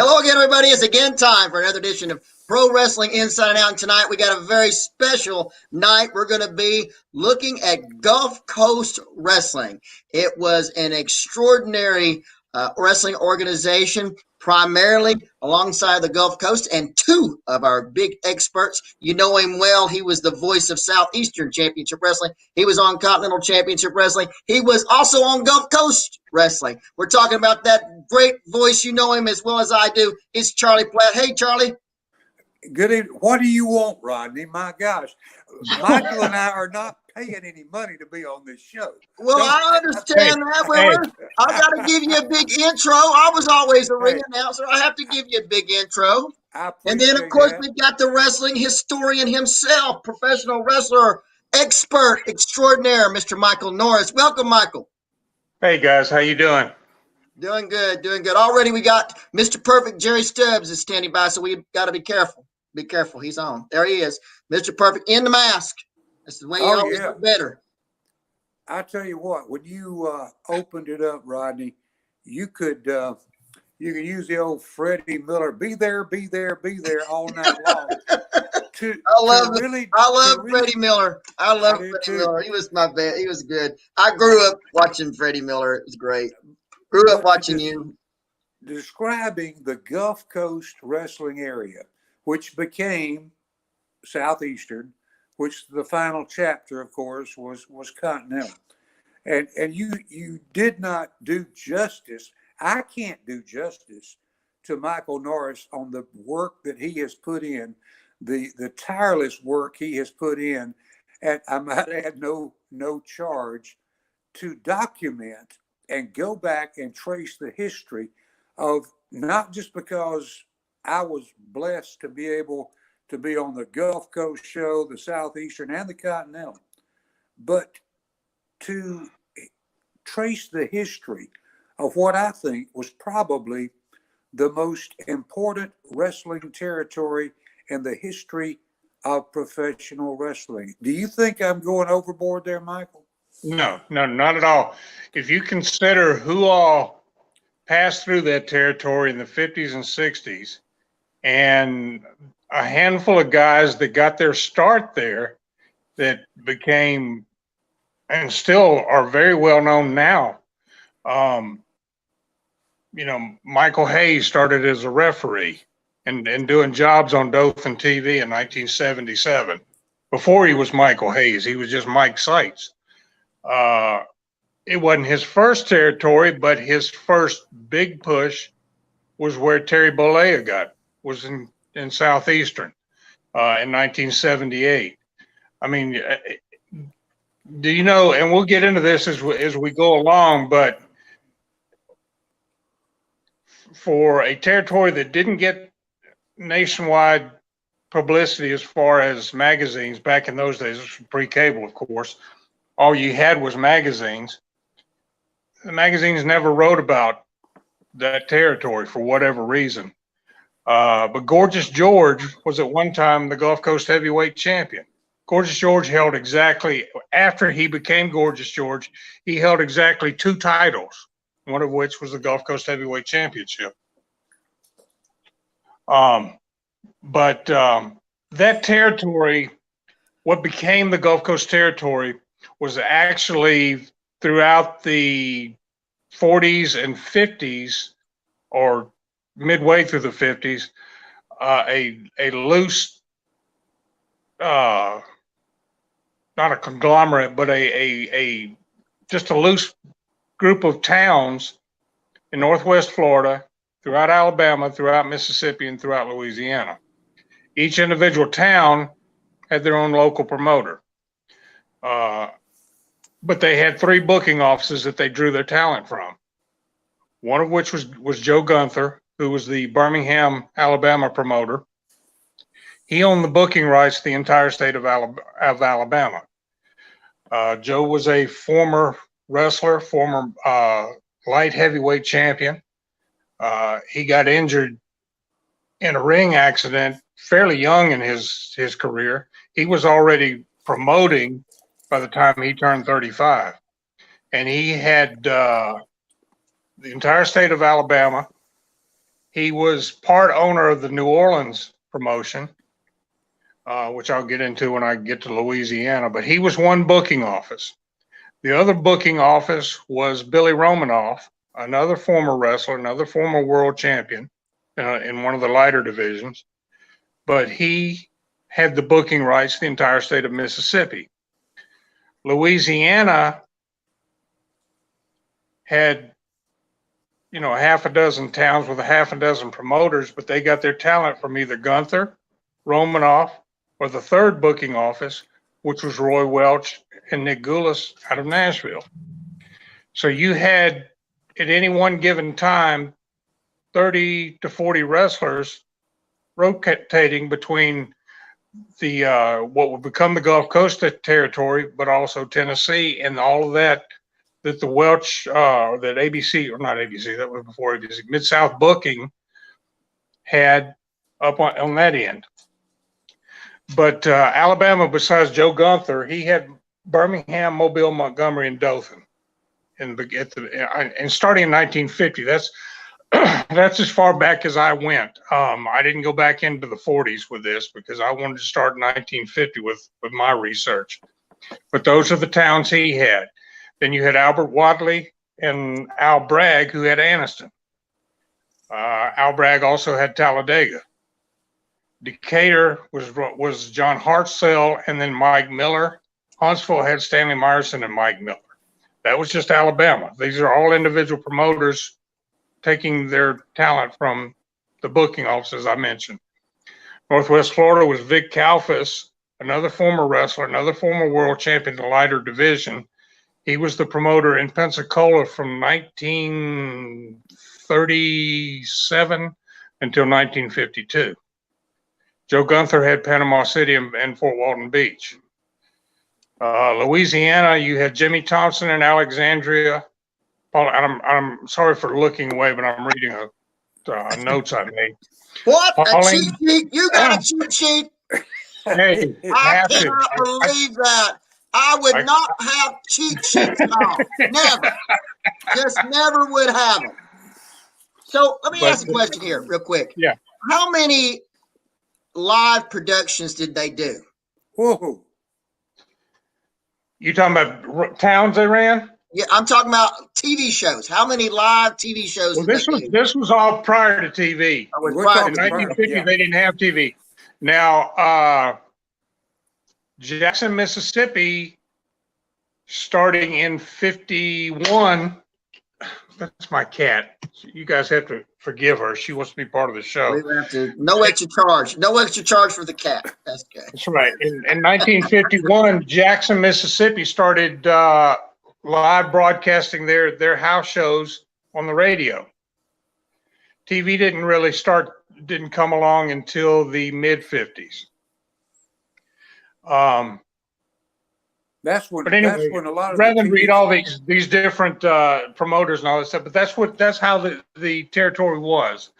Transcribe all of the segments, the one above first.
Hello again, everybody. It's again time for another edition of Pro Wrestling Inside and Out. And tonight we got a very special night. We're going to be looking at Gulf Coast Wrestling. It was an extraordinary wrestling organization, primarily alongside the Gulf Coast, and two of our big experts. You know him well. He was the voice of Southeastern Championship Wrestling. He was on Continental Championship Wrestling. He was also on Gulf Coast Wrestling. We're talking about that great voice. You know him as well as I do. It's Charlie Platt. Hey, Charlie. Good evening. What do you want, Rodney? My gosh. Michael and I are not paying any money to be on this show. Well, I understand that, Willer. I got to give you a big intro. I was always a ring announcer. I have to give you a big intro. And then, of course, we've got the wrestling historian himself, professional wrestler, expert extraordinaire, Mr. Michael Norris. Welcome, Michael. Hey, guys. How you doing? Doing good, doing good. Already we got Mr. Perfect Jerry Stubbs is standing by, so we got to be careful. Be careful. He's on. There he is. Mr. Perfect in the mask. That's the way you always do better. I tell you what, when you opened it up, Rodney, you could use the old Freddie Miller, be there all night long. I love Freddie Miller. I love Freddie Miller. He was my best. He was good. I grew up watching Freddie Miller. It was great. Grew up watching you. Describing the Gulf Coast wrestling area, which became Southeastern, which the final chapter, of course, was Continental. And you did not do justice. I can't do justice to Michael Norris on the work that he has put in, the tireless work he has put in, and I might add no charge, to document and go back and trace the history of, not just because I was blessed to be able to be on the Gulf Coast show, the Southeastern and the Continental, but to trace the history of what I think was probably the most important wrestling territory in the history of professional wrestling. Do you think I'm going overboard there, Michael? No, not at all. If you consider who all passed through that territory in the 50s and 60s, and a handful of guys that got their start there that became and still are very well known now. Michael Hayes started as a referee and doing jobs on Dothan TV in 1977. Before he was Michael Hayes, he was just Mike Seitz. It wasn't his first territory, but his first big push was where Terry Bollea was in Southeastern in 1978. I mean, do you know, and we'll get into this as we go along, but for a territory that didn't get nationwide publicity as far as magazines back in those days, pre-cable, of course, all you had was magazines. The magazines never wrote about that territory for whatever reason. But Gorgeous George was at one time the Gulf Coast heavyweight champion. Gorgeous George held exactly, after he became Gorgeous George, he held exactly 2 titles, one of which was the Gulf Coast heavyweight championship. But that territory, what became the Gulf Coast territory, was actually throughout the 40s and 50s, or midway through the 50s, a loose, not a conglomerate, but just a loose group of towns in Northwest Florida, throughout Alabama, throughout Mississippi, and throughout Louisiana. Each individual town had their own local promoter. But they had 3 booking offices that they drew their talent from. One of which was Joe Gunther, who was the Birmingham, Alabama promoter. He owned the booking rights to the entire state of Alabama. Joe was a former wrestler, former light heavyweight champion. He got injured in a ring accident fairly young in his career. He was already promoting by the time he turned 35. And he had the entire state of Alabama He was part owner of the New Orleans promotion, which I'll get into when I get to Louisiana, but he was one booking office. The other booking office was Billy Romanoff, another former wrestler, another former world champion in one of the lighter divisions, but he had the booking rights to the entire state of Mississippi. Louisiana had, a half a dozen towns with a half a dozen promoters, but they got their talent from either Gunther, Romanoff, or the third booking office, which was Roy Welch and Nick Goulas out of Nashville. So you had, at any one given time, 30 to 40 wrestlers rotating between the what would become the Gulf Coast territory, but also Tennessee, and all of that the Welch, that ABC, or not ABC, that was before ABC, Mid-South Booking had up on that end. But Alabama, besides Joe Gunther, he had Birmingham, Mobile, Montgomery, and Dothan. And starting in 1950, that's as far back as I went. I didn't go back into the 40s with this because I wanted to start in 1950 with my research. But those are the towns he had. Then you had Albert Wadley and Al Bragg, who had Anniston. Al Bragg also had Talladega. Decatur was John Hartzell and then Mike Miller. Huntsville had Stanley Myerson and Mike Miller. That was just Alabama. These are all individual promoters taking their talent from the booking offices I mentioned. Northwest Florida was Vic Kalfas, another former wrestler, another former world champion in the lighter division. He was the promoter in Pensacola from 1937 until 1952. Joe Gunther had Panama City and Fort Walton Beach. Louisiana, you had Jimmy Thompson in Alexandria. I'm sorry for looking away, but I'm reading notes I made. What? Pauline, a cheat sheet? You got a cheat sheet? Hey, I cannot believe that. I would not have cheat sheets at all. Never. Just never would have them. So let me ask a question here real quick. Yeah. How many live productions did they do? Whoa. You talking about towns they ran? Yeah, I'm talking about TV shows. How many live TV shows did they do? This was all prior to TV. Was prior In 1950, they didn't have TV. Now, Jackson, Mississippi, starting in 51. That's my cat. You guys have to forgive her. She wants to be part of the show. We have to, no extra charge. No extra charge for the cat. That's good. That's right. In 1951, Jackson, Mississippi started live broadcasting their house shows on the radio. TV didn't come along until the mid 50s. That's when But anyway, that's when a lot of rather than read all these different promoters and all that stuff, but that's how the territory was.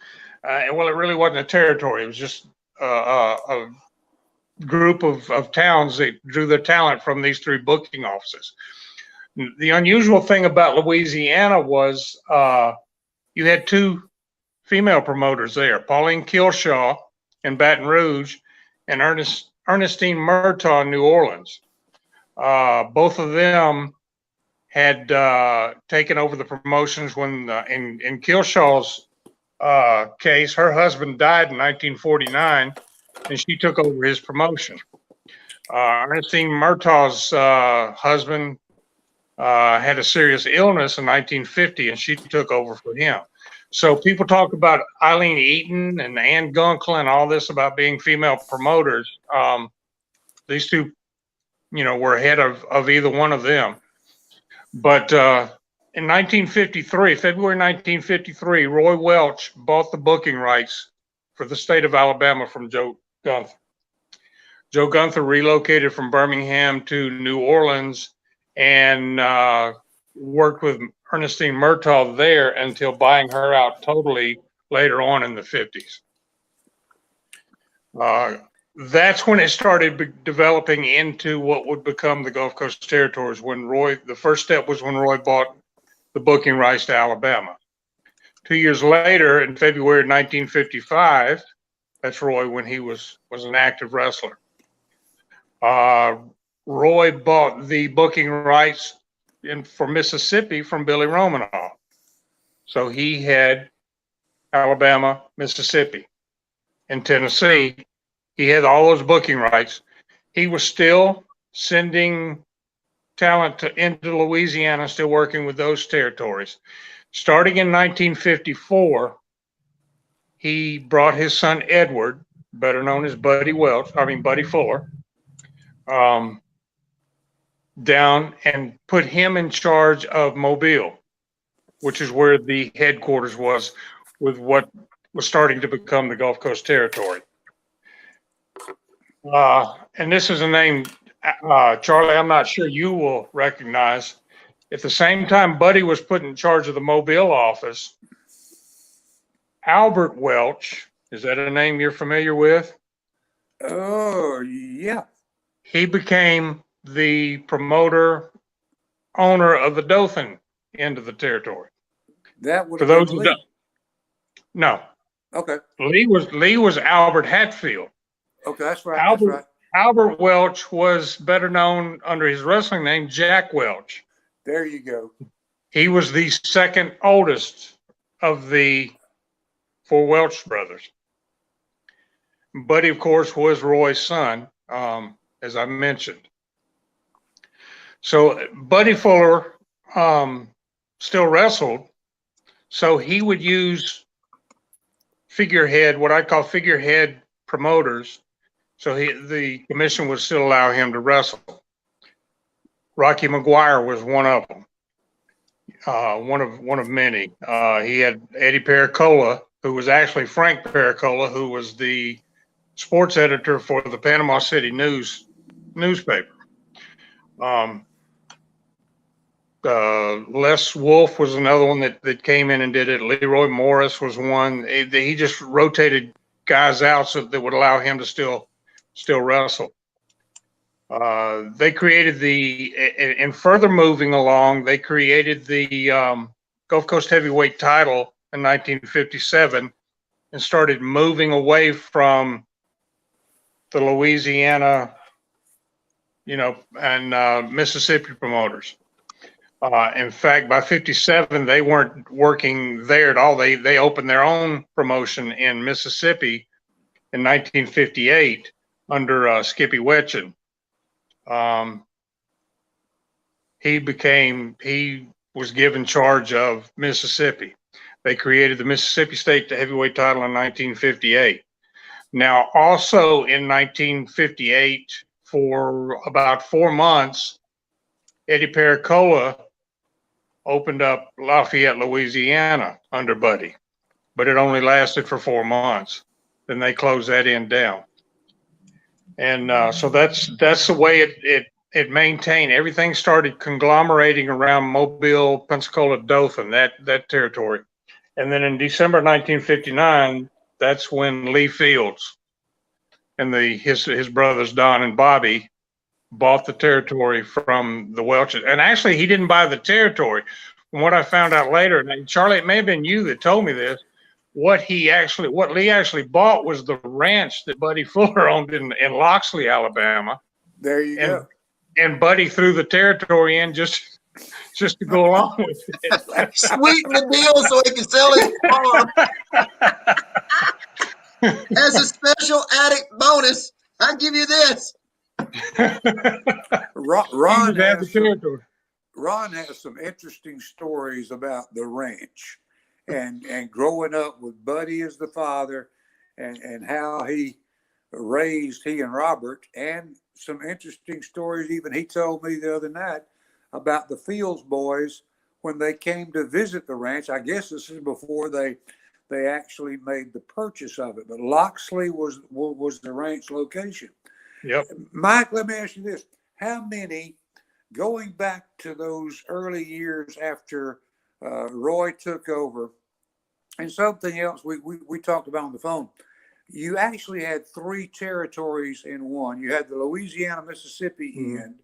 And well, it really wasn't a territory. It was just a group of towns that drew their talent from these three booking offices. The unusual thing about Louisiana was you had two female promoters there, Pauline Killshaw in Baton Rouge and Ernestine Murtagh in New Orleans. Both of them had taken over the promotions when, in Killshaw's case, her husband died in 1949, and she took over his promotion. Ernestine Murtagh's husband had a serious illness in 1950, and she took over for him. So people talk about Eileen Eaton and Ann Gunkel and all this about being female promoters. These two, were ahead of either one of them. But in 1953, February 1953, Roy Welch bought the booking rights for the state of Alabama from Joe Gunther. Joe Gunther relocated from Birmingham to New Orleans and worked with Ernestine Murtagh there until buying her out totally later on in the 50s. That's when it started developing into what would become the Gulf Coast territories. The first step was when Roy bought the booking rights to Alabama. 2 years later, in February 1955, that's Roy when he was an active wrestler. Roy bought the booking rights for Mississippi from Billy Romanoff. So he had Alabama, Mississippi, and Tennessee. He had all those booking rights. He was still sending talent into Louisiana, still working with those territories. Starting in 1954, he brought his son Edward, better known as Buddy Fuller, down and put him in charge of Mobile, which is where the headquarters was, with what was starting to become the Gulf Coast Territory. And this is a name, Charlie, I'm not sure you will recognize. At the same time Buddy was put in charge of the Mobile office, Albert Welch, is that a name you're familiar with? Oh, yeah. He became the promoter, owner of the Dothan end of the territory. That would For have those been who Lee. don't, no, Okay. Lee was Albert Hatfield. Okay, that's right. Albert, That's right. Albert Welch was better known under his wrestling name, Jack Welch. There you go. He was the second oldest of the four Welch brothers. Buddy, of course, was Roy's son, as I mentioned. So Buddy Fuller still wrestled, so he would use figurehead, what I call figurehead promoters. So the commission would still allow him to wrestle. Rocky McGuire was one of them, one of many. He had Eddie Pericola, who was actually Frank Pericola, who was the sports editor for the Panama City newspaper. Les Wolf was another one that came in and did it. Leroy Morris was one. He just rotated guys out so that would allow him to still wrestle. They created and further moving along, they created the Gulf Coast Heavyweight title in 1957 and started moving away from the Louisiana, and Mississippi promoters. In fact, by 57, they weren't working there at all. They opened their own promotion in Mississippi in 1958 under Skippy Welchen. He was given charge of Mississippi. They created the Mississippi State Heavyweight title in 1958. Now, also in 1958, for about 4 months, Eddie Pericola opened up Lafayette, Louisiana under Buddy, but it only lasted for 4 months. Then they closed that end down. And so that's the way it maintained. Everything started conglomerating around Mobile, Pensacola, Dothan, that territory. And then in December 1959, that's when Lee Fields and his brothers Don and Bobby bought the territory from the Welches. And actually, he didn't buy the territory. From what I found out later, and Charlie, it may have been you that told me this, what Lee actually bought was the ranch that Buddy Fuller owned in Loxley, Alabama. There you go. And Buddy threw the territory in just to go along with it. Sweeten the deal so he can sell his farm. As a special added bonus, I'll give you this. Ron has some interesting stories about the ranch and growing up with Buddy as the father and how he raised he and Robert, and some interesting stories even he told me the other night about the Fields boys when they came to visit the ranch. I guess this is before they actually made the purchase of it, but Loxley was the ranch location. Yep. Mike, let me ask you this. How many, going back to those early years after Roy took over, and something else we talked about on the phone, you actually had 3 territories in one. You had the Louisiana, Mississippi end.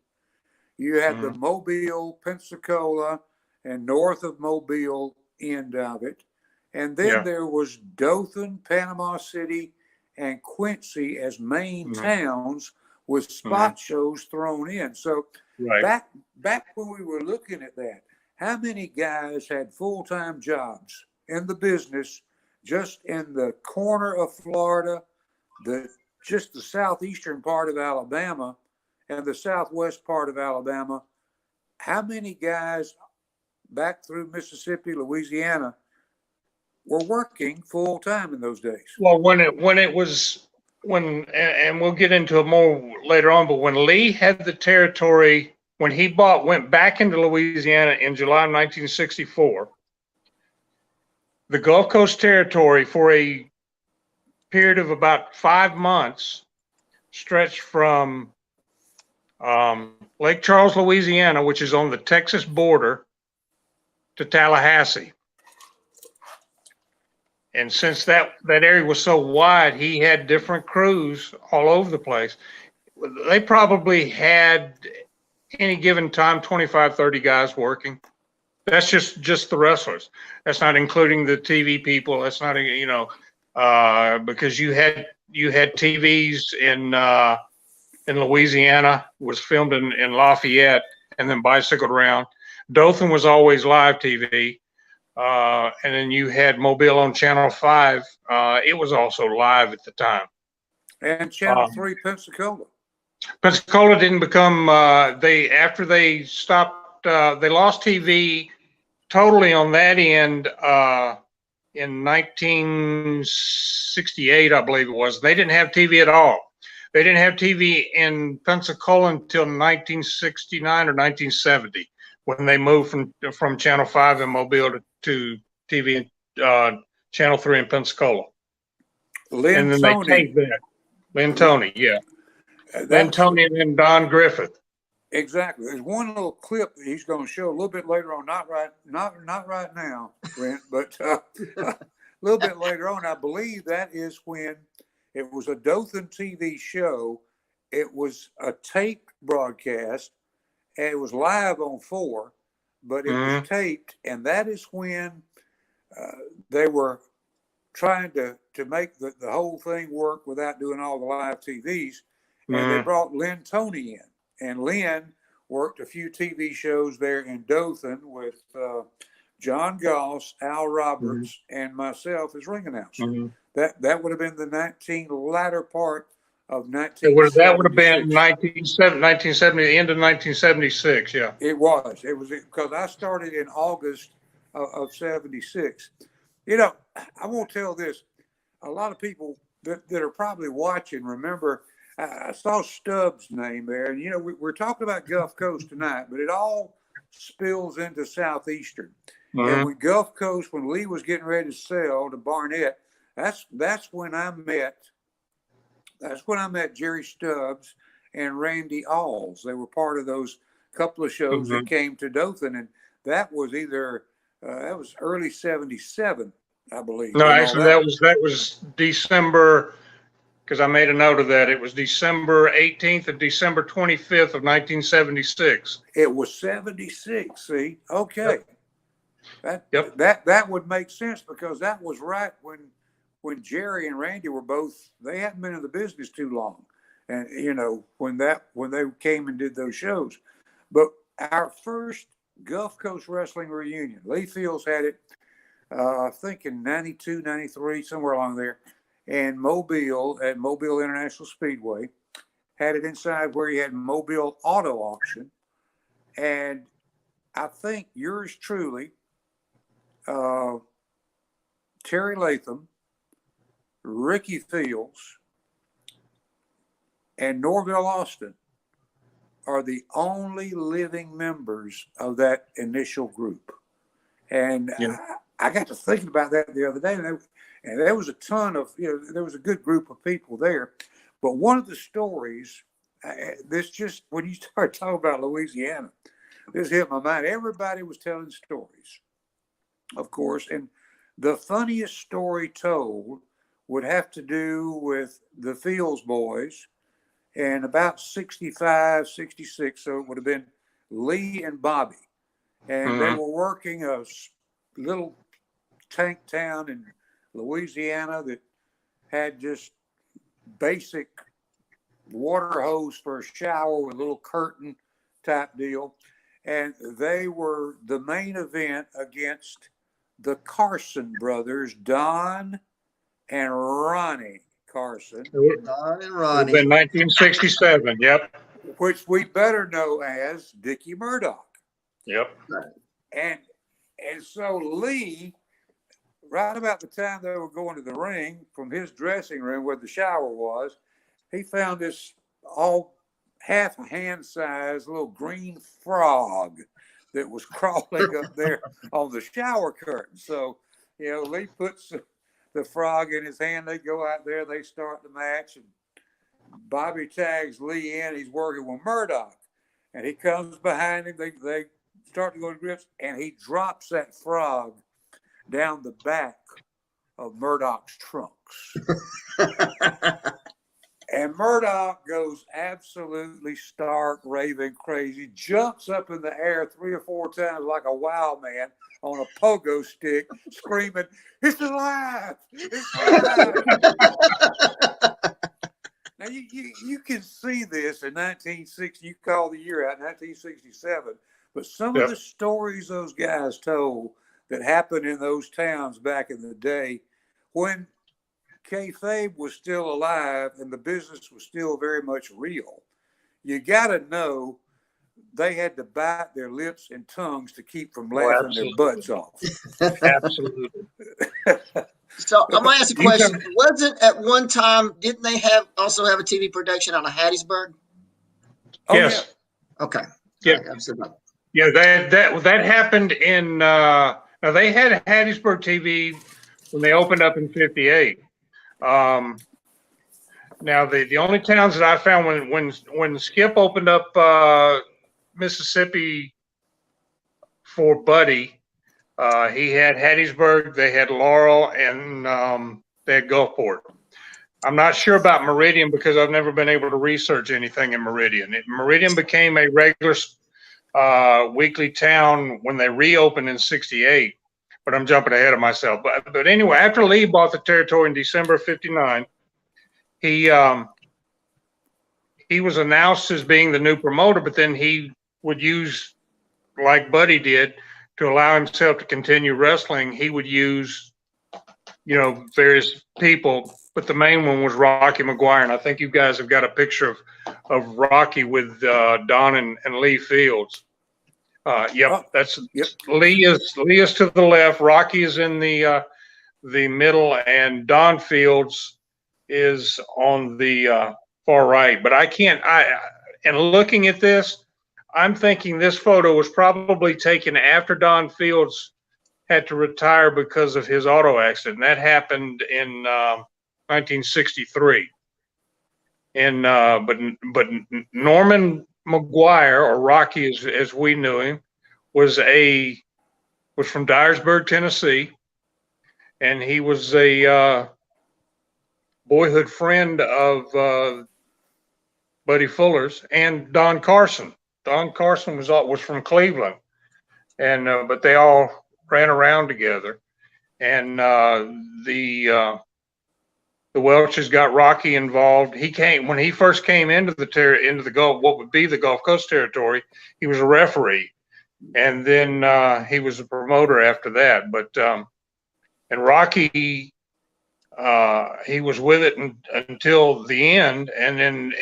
You had the Mobile, Pensacola, and north of Mobile end of it. And then there was Dothan, Panama City, and Quincy as main towns with spot shows thrown in. So back when we were looking at that, how many guys had full-time jobs in the business just in the corner of Florida, just the southeastern part of Alabama and the southwest part of Alabama? How many guys back through Mississippi, Louisiana were working full time in those days? Well, and we'll get into it more later on, but when Lee had the territory, when he went back into Louisiana in July of 1964, the Gulf Coast territory for a period of about 5 months stretched from Lake Charles, Louisiana, which is on the Texas border, to Tallahassee. And since that area was so wide, he had different crews all over the place. They probably had, any given time, 25, 30 guys working. That's just the wrestlers. That's not including the TV people. That's not, because you had TVs in Louisiana, was filmed in Lafayette, and then bicycled around. Dothan was always live TV. And then you had Mobile on Channel 5. It was also live at the time. And Channel 3 Pensacola. Pensacola didn't become, after they stopped, they lost TV totally on that end in 1968, I believe it was. They didn't have TV at all. They didn't have TV in Pensacola until 1969 or 1970. When they moved from Channel 5 in Mobile to TV Channel 3 in Pensacola. And then they taped that. Lynn Tony, yeah. Lynn Tony and then Don Griffith. Exactly. There's one little clip that he's going to show a little bit later on, not right now, Brent, but a little bit later on. I believe that is when it was a Dothan TV show. It was a taped broadcast. And it was live on 4, but it was taped, and that is when they were trying to make the whole thing work without doing all the live TVs. And they brought Lynn Tony in, and Lynn worked a few TV shows there in Dothan with John Goss, Al Roberts, and myself as ring announcer. That would have been the latter part of 1976. That would have been 1970, the end of 1976, yeah. It was because I started in August of 76. I won't tell this. A lot of people that are probably watching remember, I saw Stubbs' name there. And, we're talking about Gulf Coast tonight, but it all spills into Southeastern. And when Gulf Coast, when Lee was getting ready to sell to Barnett, that's when I met Jerry Stubbs and Randy Alls. They were part of those couple of shows that came to Dothan, and that was that was early '77, I believe. No, actually, that was December, because I made a note of that. It was December 18th and December 25th of 1976. It was 76. See, okay, that would make sense because that was right when Jerry and Randy were both, they hadn't been in the business too long. And, when they came and did those shows. But our first Gulf Coast Wrestling reunion, Lee Fields had it, I think in 92, 93, somewhere along there. And Mobile, at Mobile International Speedway, had it inside where he had Mobile Auto Auction. And I think yours truly, Terry Latham, Ricky Fields, and Norville Austin are the only living members of that initial group. And I got to thinking about that the other day, and there was a ton of, there was a good group of people there. But one of the stories, when you start talking about Louisiana, this hit my mind. Everybody was telling stories, of course, and the funniest story told would have to do with the Fields boys and about 65, 66. So it would have been Lee and Bobby. And they were working a little tank town in Louisiana that had just basic water hose for a shower with a little curtain type deal. And they were the main event against the Carson brothers, Don and Ronnie Carson. Don and It would have Ronnie. been 1967. Yep. Which we better know as Dickie Murtagh. Yep. And so Lee, right about the time they were going to the ring from his dressing room where the shower was, he found this all half a hand size little green frog that was crawling up there on the shower curtain. So, Lee puts the frog in his hand. They go out there, they start the match, and Bobby tags Lee in. He's working with Murtagh, and he comes behind him. They start to go to grips, and he drops that frog down the back of Murtaugh's trunks. And Murtagh goes absolutely stark, raving crazy, jumps up in the air 3 or 4 times like a wild man on a pogo stick, screaming, "It's alive! It's alive!" Now, you can see this in 1960. You call the year out, 1967. But some of the stories those guys told that happened in those towns back in the day when kayfabe was still alive and the business was still very much real. You got to know they had to bite their lips and tongues to keep from laughing their butts off. Absolutely. So I'm going to ask a question. Wasn't at one time, didn't they also have a TV production out of Hattiesburg? Yes. Yeah. Okay. Yeah. Yeah, that happened in now they had Hattiesburg TV when they opened up in '58. Now the only towns that I found when Skip opened up Mississippi for Buddy, he had Hattiesburg, they had Laurel, and they had Gulfport. I'm not sure about Meridian because I've never been able to research anything in Meridian. Meridian became a regular weekly town when they reopened in '68, but I'm jumping ahead of myself. But anyway, after Lee bought the territory in December of '59, he was announced as being the new promoter, but then he would use, like Buddy did, to allow himself to continue wrestling, he would use, various people, but the main one was Rocky McGuire. And I think you guys have got a picture of Rocky with Don and Lee Feuds. That's Lee is to the left, Rocky is in the middle, and Don Feuds is on the far right. But and looking at this, I'm thinking this photo was probably taken after Don Feuds had to retire because of his auto accident. That happened in 1963. And but Norman McGuire, or Rocky as we knew him, was from Dyersburg, Tennessee, and he was a boyhood friend of Buddy Fuller's and Don Carson. Don Carson was from Cleveland, and but they all ran around together. And the Welches got Rocky involved. When he first came into the Gulf, what would be the Gulf Coast territory. He was a referee, and then he was a promoter after that. But and Rocky, he was with it until the end, and then.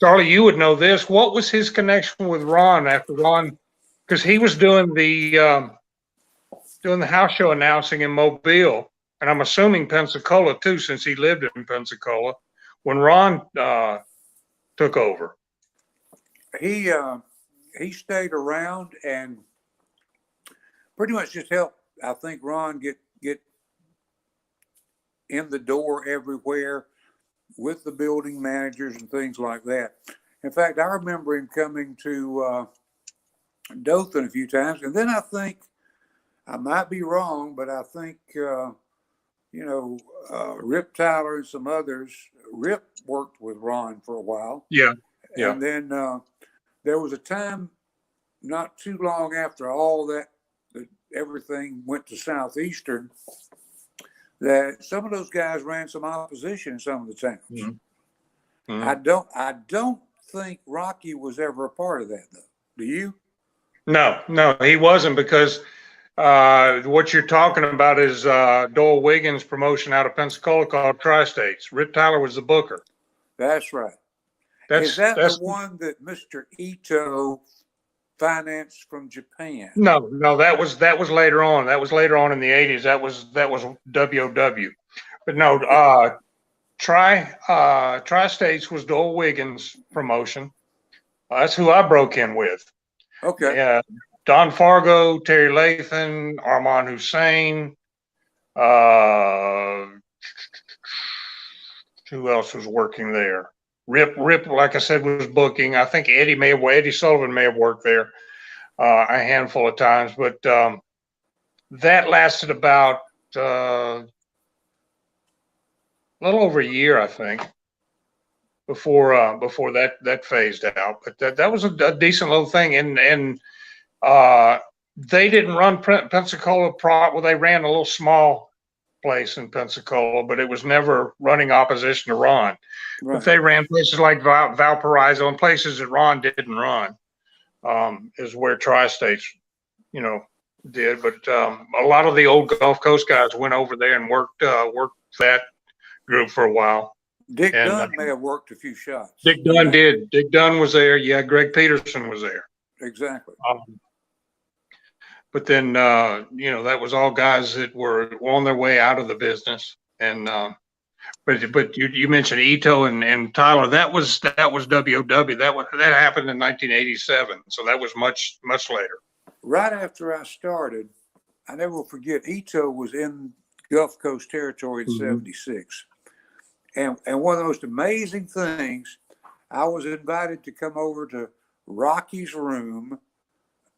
Charlie, you would know this. What was his connection with Ron after Ron? Because he was doing the house show announcing in Mobile, and I'm assuming Pensacola too, since he lived in Pensacola when Ron took over. He stayed around and pretty much just helped, I think, Ron get in the door everywhere with the building managers and things like that. In fact, I remember him coming to Dothan a few times, and then I think, I might be wrong, but I think, Rip Tyler and some others, Rip worked with Ron for a while. Yeah. And then there was a time not too long after all that everything went to Southeastern, that some of those guys ran some opposition in some of the towns. Mm-hmm. Mm-hmm. I don't think Rocky was ever a part of that, though. Do you? No, he wasn't, because what you're talking about is Doyle Wiggins' promotion out of Pensacola called Tri-States. Rip Tyler was the booker. That's right. Is that the one that Mr. Ito financed from Japan? No, that was later on. That was later on in the 80s. That was WOW. But no, Tri-States was Doyle Wiggins' promotion. That's who I broke in with. Okay. Yeah, Don Fargo, Terry Lathan, Armand Hussein. Who else was working there? Rip, like I said, was booking. I think Eddie Sullivan may have worked there a handful of times, but that lasted about a little over a year, I think, before that phased out. But that was a decent little thing, and they didn't run Pensacola well, they ran a little small place in Pensacola, but it was never running opposition to Ron. Right. But they ran places like Valparaiso and places that Ron didn't run, is where Tri-States, did. But a lot of the old Gulf Coast guys went over there and worked that group for a while. Dick Dunn may have worked a few shots. Dick Dunn did. Dick Dunn was there. Yeah, Greg Peterson was there. Exactly. But then, that was all guys that were on their way out of the business. And but you mentioned Ito and Tyler. That was WOW. That happened in 1987. So that was much later. Right after I started, I never will forget, Ito was in Gulf Coast territory in '76. And one of the most amazing things, I was invited to come over to Rocky's room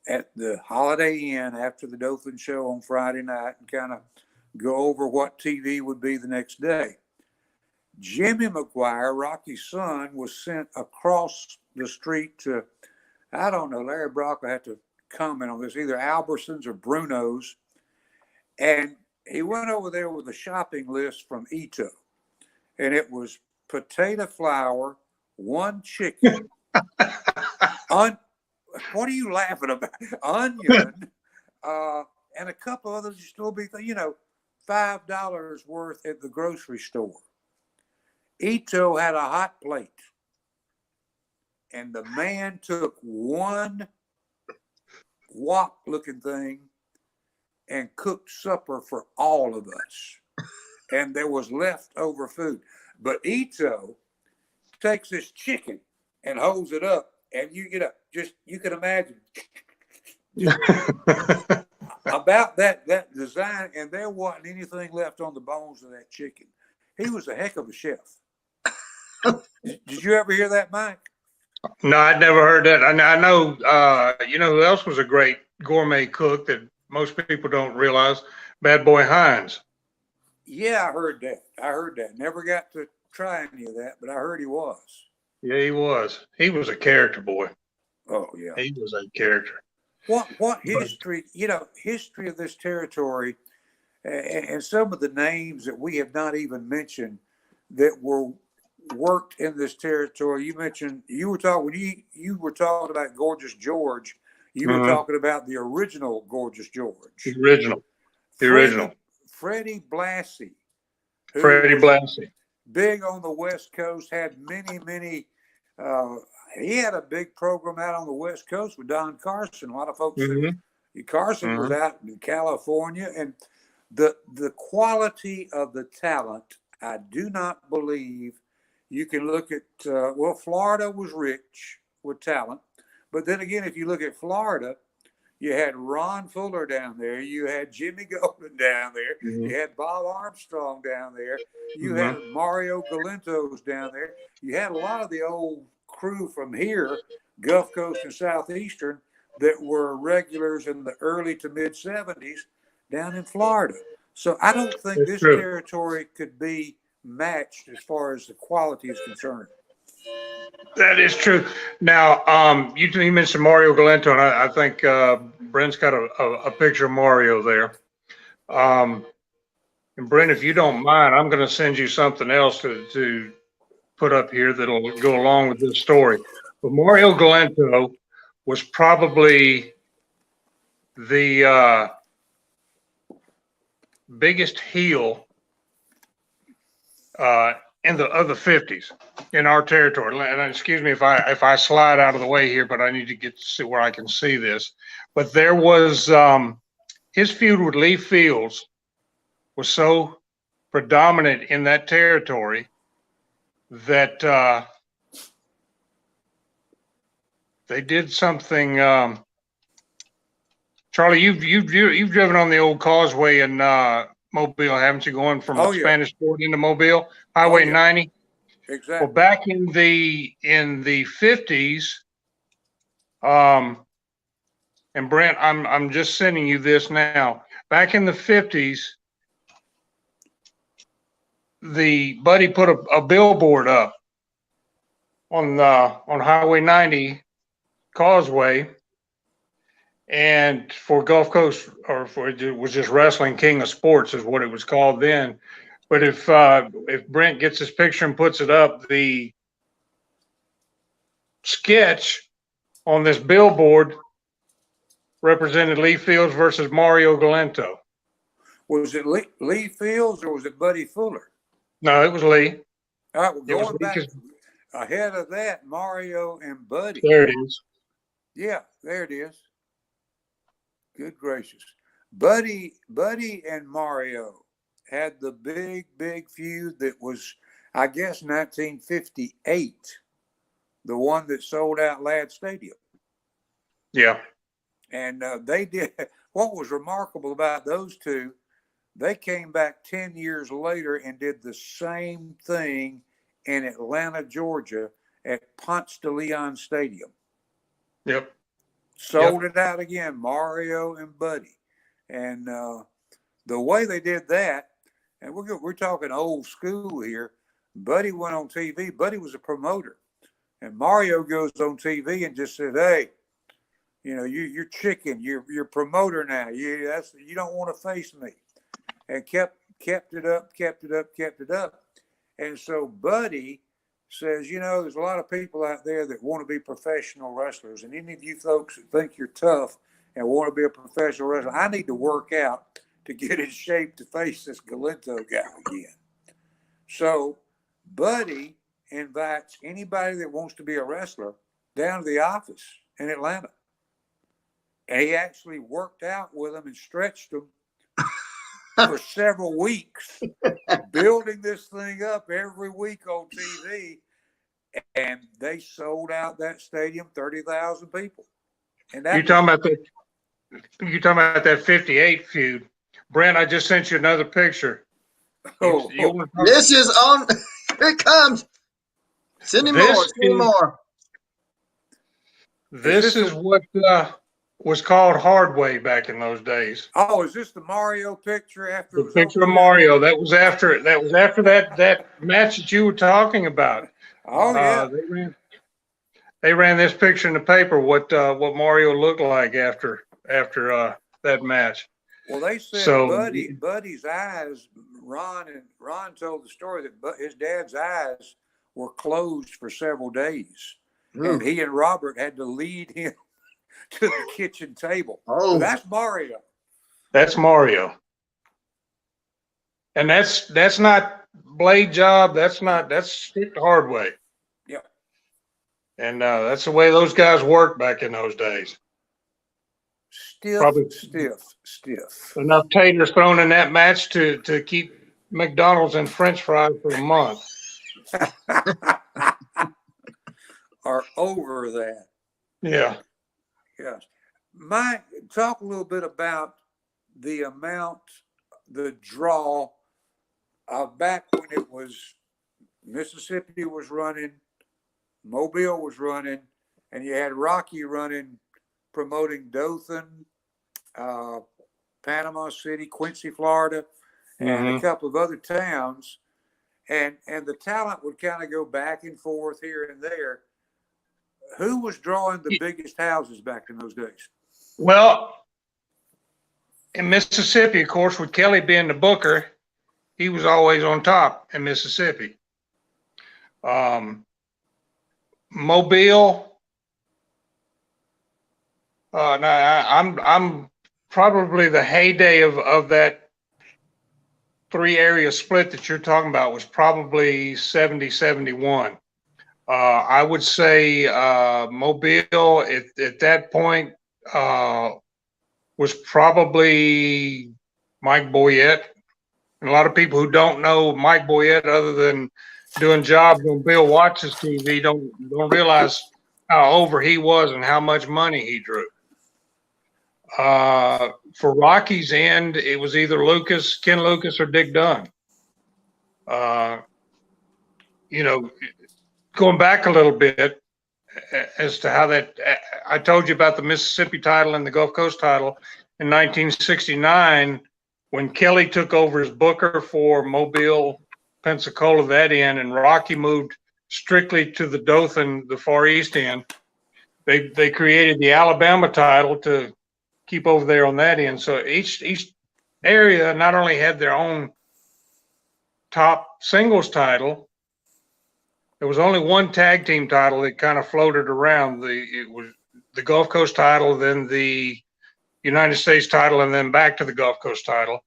at the Holiday Inn after the Dothan show on Friday night and kind of go over what TV would be the next day. Jimmy McGuire, Rocky's son, was sent across the street to, I don't know, Larry Brock will have to comment on this, either Albertsons or Bruno's. And he went over there with a shopping list from Ito. And it was potato flour, one chicken, what are you laughing about? Onion, and a couple others just little bit, $5 worth at the grocery store. Ito had a hot plate, and the man took one wok-looking thing and cooked supper for all of us. And there was leftover food. But Ito takes this chicken and holds it up, and you can imagine about that design, and there wasn't anything left on the bones of that chicken. He was a heck of a chef. Did you ever hear that, Mike? No, I'd never heard that. I know, who else was a great gourmet cook that most people don't realize? Bad Boy Hines. Yeah, I heard that. Never got to try any of that, but I heard he was. Yeah, he was. He was a character, boy. Oh, yeah. He was a character. What history, history of this territory and some of the names that we have not even mentioned that were worked in this territory. You mentioned, you were talking about Gorgeous George, you were talking about the original Gorgeous George. The original. Freddie Blassie. Big on the West Coast, had many, he had a big program out on the West Coast with Don Carson. A lot of folks, Carson was out in California, and the quality of the talent, I do not believe you can look at, Florida was rich with talent. But then again, if you look at Florida, you had Ron Fuller down there. You had Jimmy Golden down there. You had Bob Armstrong down there. You had Mario Galentos down there. You had a lot of the old crew from here, Gulf Coast and Southeastern, that were regulars in the early to mid 70s down in Florida. So I don't think this territory could be matched as far as the quality is concerned. That is true. Now, you mentioned Mario Galento, and I think Brent's got a picture of Mario there. And Brent, if you don't mind, I'm going to send you something else to put up here that'll go along with this story. But Mario Galento was probably the biggest heel in the 50s in our territory. And excuse me if I slide out of the way here, but I need to get to see where I can see this. But there was his feud with Lee Fields was so predominant in that territory that they did something. Charlie, you've driven on the old causeway in Mobile, haven't you? Going from Spanish Fort into Mobile, Highway 90. Exactly. Well, back in the 50s, and Brent, I'm just sending you this now. Back in the 50s, the Buddy put a billboard up on Highway 90 causeway, and for Gulf Coast, or for it was just Wrestling King of Sports is what it was called then. But if Brent gets his picture and puts it up, the sketch on this billboard represented Lee Fields versus Mario Galento. Was it Lee Fields or was it Buddy Fuller? No, it was Lee. All right, we're going back ahead of that, Mario and Buddy. There it is. Yeah, there it is. Good gracious. Buddy and Mario had the big feud that was, I guess, 1958, the one that sold out Ladd Stadium. Yeah. And they did, what was remarkable about those two, they came back 10 years later and did the same thing in Atlanta, Georgia at Ponce de Leon Stadium. Yep. Sold it out again, Mario and Buddy. And the way they did that, and we're talking old school here, Buddy went on TV. Buddy was a promoter. And Mario goes on TV and just said, hey, you know, you're chicken. You're promoter now. You don't want to face me. And kept it up. And so Buddy says, you know, there's a lot of people out there that want to be professional wrestlers. And any of you folks that think you're tough and want to be a professional wrestler, I need to work out to get in shape to face this Galento guy again. So Buddy invites anybody that wants to be a wrestler down to the office in Atlanta. And he actually worked out with them and stretched them for several weeks, building this thing up every week on TV. And they sold out that stadium, 30,000 people. And that You're talking about that 58 feud. Brent, I just sent you another picture. This is on. Here it comes. Send him more. This is what was called Hard Way back in those days. Oh, is this the Mario picture after the picture of Mario? That was after that match that you were talking about. Oh yeah. They ran this picture in the paper. What Mario looked like after that match. Well, they said Buddy's eyes. Ron told the story that his dad's eyes were closed for several days, and he and Robert had to lead him to the kitchen table. Oh, so that's Mario. That's Mario. And that's not blade job. That's strict Hard Way. Yep. And that's the way those guys worked back in those days. Stiff. Enough taters thrown in that match to keep McDonald's and French fries for a month. Are over that. Yeah. Yes. Mike, talk a little bit about the draw back when it was Mississippi was running, Mobile was running, and you had Rocky running, promoting Dothan, Panama City, Quincy, Florida, and a couple of other towns. And the talent would kind of go back and forth here and there. Who was drawing the biggest houses back in those days? Well, in Mississippi, of course, with Kelly being the booker, he was always on top in Mississippi. Mobile. I'm probably the heyday of that 3-area split that you're talking about was probably 70, 71. I would say Mobile at that point was probably Mike Boyette. And a lot of people who don't know Mike Boyette, other than doing jobs on Bill Watts' TV, don't realize how over he was and how much money he drew. For Rocky's end, it was either Ken Lucas, or Dick Dunn. Going back a little bit as to how that, I told you about the Mississippi title and the Gulf Coast title in 1969, when Kelly took over as booker for Mobile, Pensacola, that end, and Rocky moved strictly to the Dothan, the Far East end. They created the Alabama title to keep over there on that end. So each area not only had their own top singles title, there was only one tag team title that kind of floated around. It was the Gulf Coast title, then the United States title, and then back to the Gulf Coast title.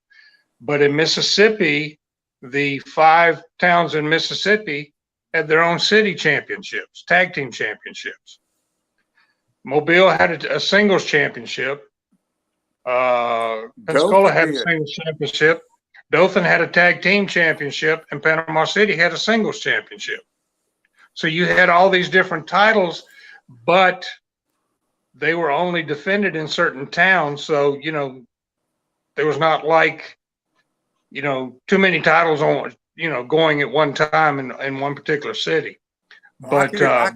But in Mississippi, the 5 towns in Mississippi had their own city championships, tag team championships. Mobile had a singles championship. Pensacola had a singles championship. Dothan had a tag team championship, and Panama City had a singles championship. So you had all these different titles, but they were only defended in certain towns. So, there was not like, too many titles on, going at one time in one particular city. But I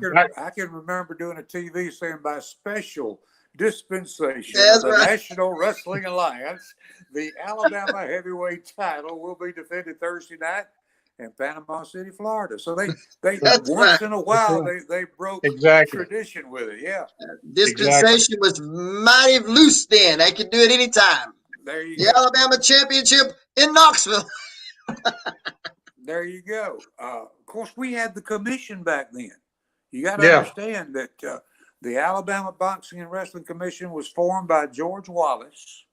can remember doing a TV saying by special dispensation of the National Wrestling Alliance, the Alabama heavyweight title will be defended Thursday night in Panama City, Florida. So they once in a while they broke tradition with it. Yeah, dispensation was mighty loose then. They could do it anytime. There you go. Alabama championship in Knoxville. There you go. Of course, we had the commission back then. You got to understand that the Alabama Boxing and Wrestling Commission was formed by George Wallace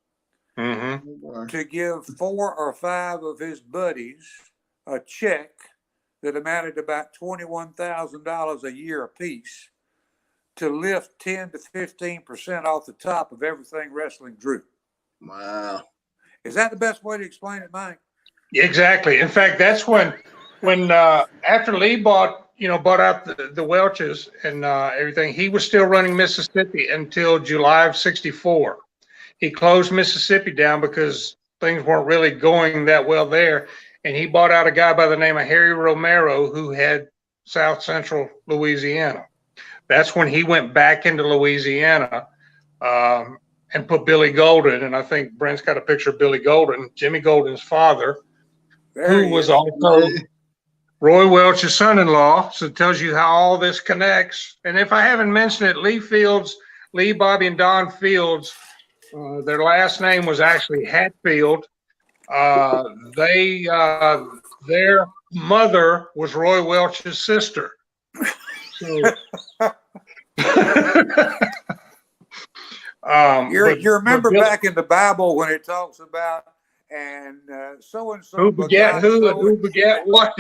to give 4 or 5 of his buddies a check that amounted to about $21,000 a year apiece to lift 10 to 15% off the top of everything wrestling drew. Wow. Is that the best way to explain it, Mike? Exactly. In fact, that's when after Lee bought out the Welches and everything, he was still running Mississippi until July of '64. He closed Mississippi down because things weren't really going that well there. And he bought out a guy by the name of Harry Romero, who had South Central Louisiana. That's when he went back into Louisiana and put Billy Golden. And I think Brent's got a picture of Billy Golden, Jimmy Golden's father, who was also Roy Welch's son-in-law. So it tells you how all this connects. And if I haven't mentioned it, Lee, Bobby, and Don Fields, their last name was actually Hatfield. Their mother was Roy Welch's sister. So, you remember back in the Bible when it talks about and so and so who begat who begat what?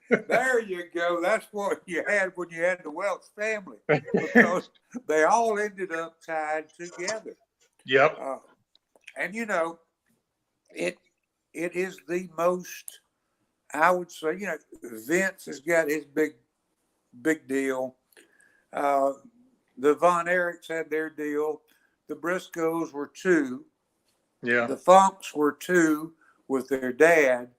There you go. That's what you had when you had the Welch family, because they all ended up tied together. Yep. And it is the most, I would say, Vince has got his big deal. The Von Erichs had their deal. The Briscoes were 2. Yeah. The Funks were 2 with their dad,